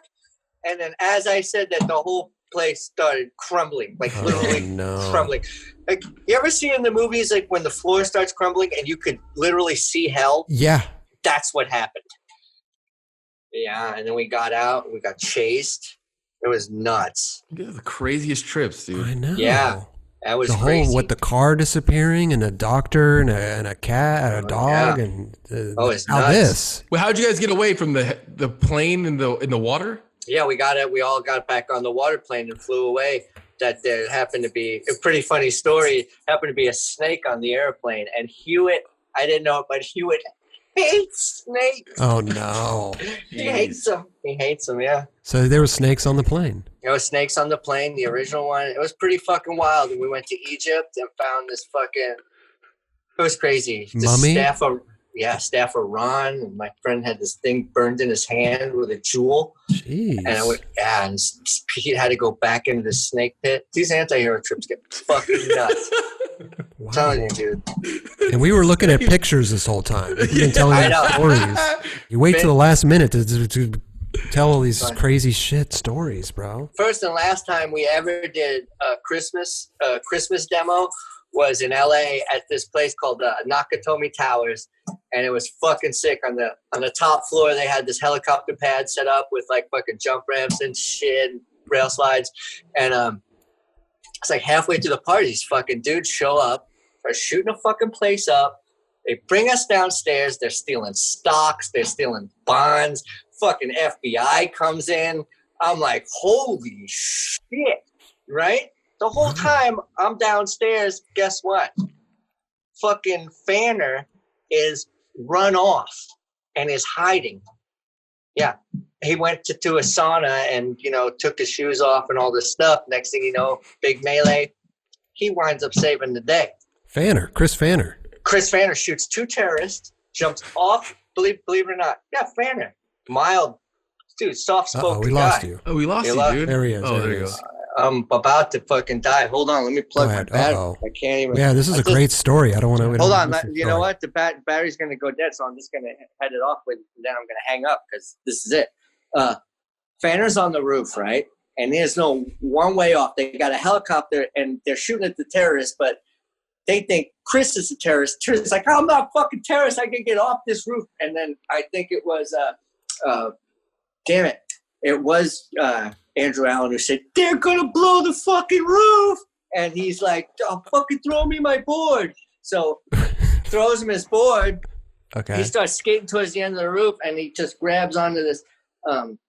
And then as I said that, the whole place started crumbling, like literally crumbling. Like, you ever see in the movies, like when the floor starts crumbling and you could literally see hell? Yeah. That's what happened. Yeah, and then we got out. We got chased. It was nuts. The craziest trips, dude. I know. Yeah, that was the crazy. whole, the car disappearing and a doctor and a cat and a dog and it's now nuts. this. Well, how'd you guys get away from the plane in the water? Yeah, we got it. We all got back on the water plane and flew away. That there happened to be a pretty funny story. Happened to be a snake on the airplane, and Hewitt. I didn't know it, but Hewitt hates snakes. Oh no! He hates them. He hates them. Yeah. So there were snakes on the plane. There were snakes on the plane. The original one. It was pretty fucking wild. And we went to Egypt and found this fucking. It was crazy. Mummy. Staff of Ron. And my friend had this thing burned in his hand with a jewel. Jeez. And and he had to go back into the snake pit. These Antihero trips get fucking nuts. Wow. I'm telling you, dude. And we were looking at pictures this whole time. You've been telling us stories. You wait till the last minute to tell all these crazy shit stories, bro. First and last time we ever did a Christmas demo was in LA at this place called Nakatomi Towers, and it was fucking sick. On the top floor, they had this helicopter pad set up with like fucking jump ramps and shit, and rail slides, and it's like halfway through the party, these fucking dudes show up, start shooting a fucking place up. They bring us downstairs. They're stealing stocks. They're stealing bonds. Fucking FBI comes in. I'm like, holy shit, right? The whole time I'm downstairs, guess what? Fucking Fanner is run off and is hiding. Yeah. He went to a sauna and, took his shoes off and all this stuff. Next thing you know, big melee. He winds up saving the day. Chris Fanner. Chris Fanner shoots 2 terrorists, jumps off, believe it or not. Yeah, Fanner. Mild. Dude, soft-spoken guy. We lost you. Oh, we lost you, dude. There he is. Oh, there you go. I'm about to fucking die. Hold on, let me plug my battery. I can't even. Yeah, this is a great story. I don't want to. Hold on, you know what? The battery's going to go dead, so I'm just going to head it off with. Then I'm going to hang up because this is it. Fanner's on the roof, right? And there's no one way off. They got a helicopter and they're shooting at the terrorists, but they think Chris is a terrorist. Chris is like, I'm not a fucking terrorist. I can get off this roof. And then I think it was, damn it. It was Andrew Allen who said, they're going to blow the fucking roof. And he's like, oh, fucking throw me my board. So throws him his board. Okay. He starts skating towards the end of the roof and he just grabs onto this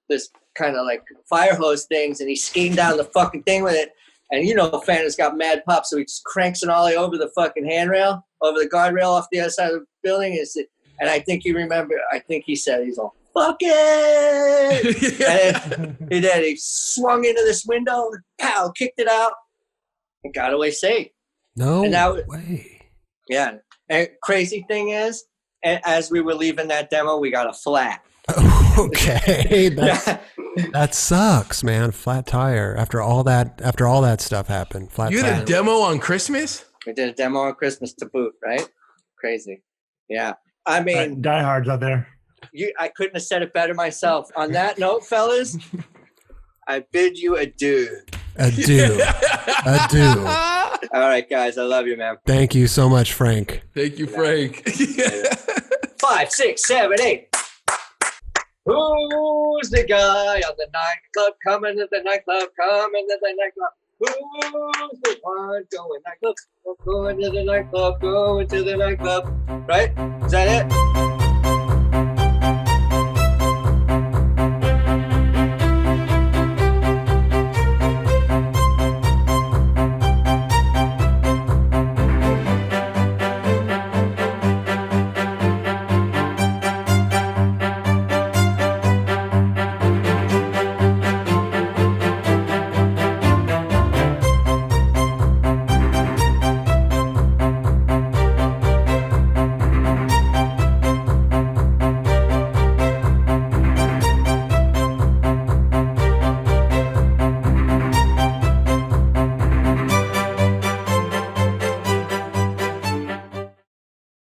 this kind of like fire hose things and he's skating down the fucking thing with it. And Fanner's got mad pop, so he just cranks an ollie over the fucking handrail, over the guardrail off the other side of the building. And I think he said, he's all, fuck it! And he did. He swung into this window, pow, kicked it out, and got away safe. No way. Yeah. And crazy thing is, as we were leaving that demo, we got a flat. Okay. That sucks, man. Flat tire. After all that stuff happened. Flat You tire. had a demo on Christmas? We did a demo on Christmas to boot, right? Crazy. Yeah. I mean, diehards out there. I couldn't have said it better myself. On that note, fellas, I bid you adieu. Adieu. Adieu. All right, guys. I love you, man. Thank you so much, Frank. Thank you, Frank. 5, 6, 7, 8. Who's the guy on the nightclub? Coming to the nightclub. Coming to the nightclub. Who's the one going nightclub? Going to the nightclub. Going to the nightclub. Right? Is that it?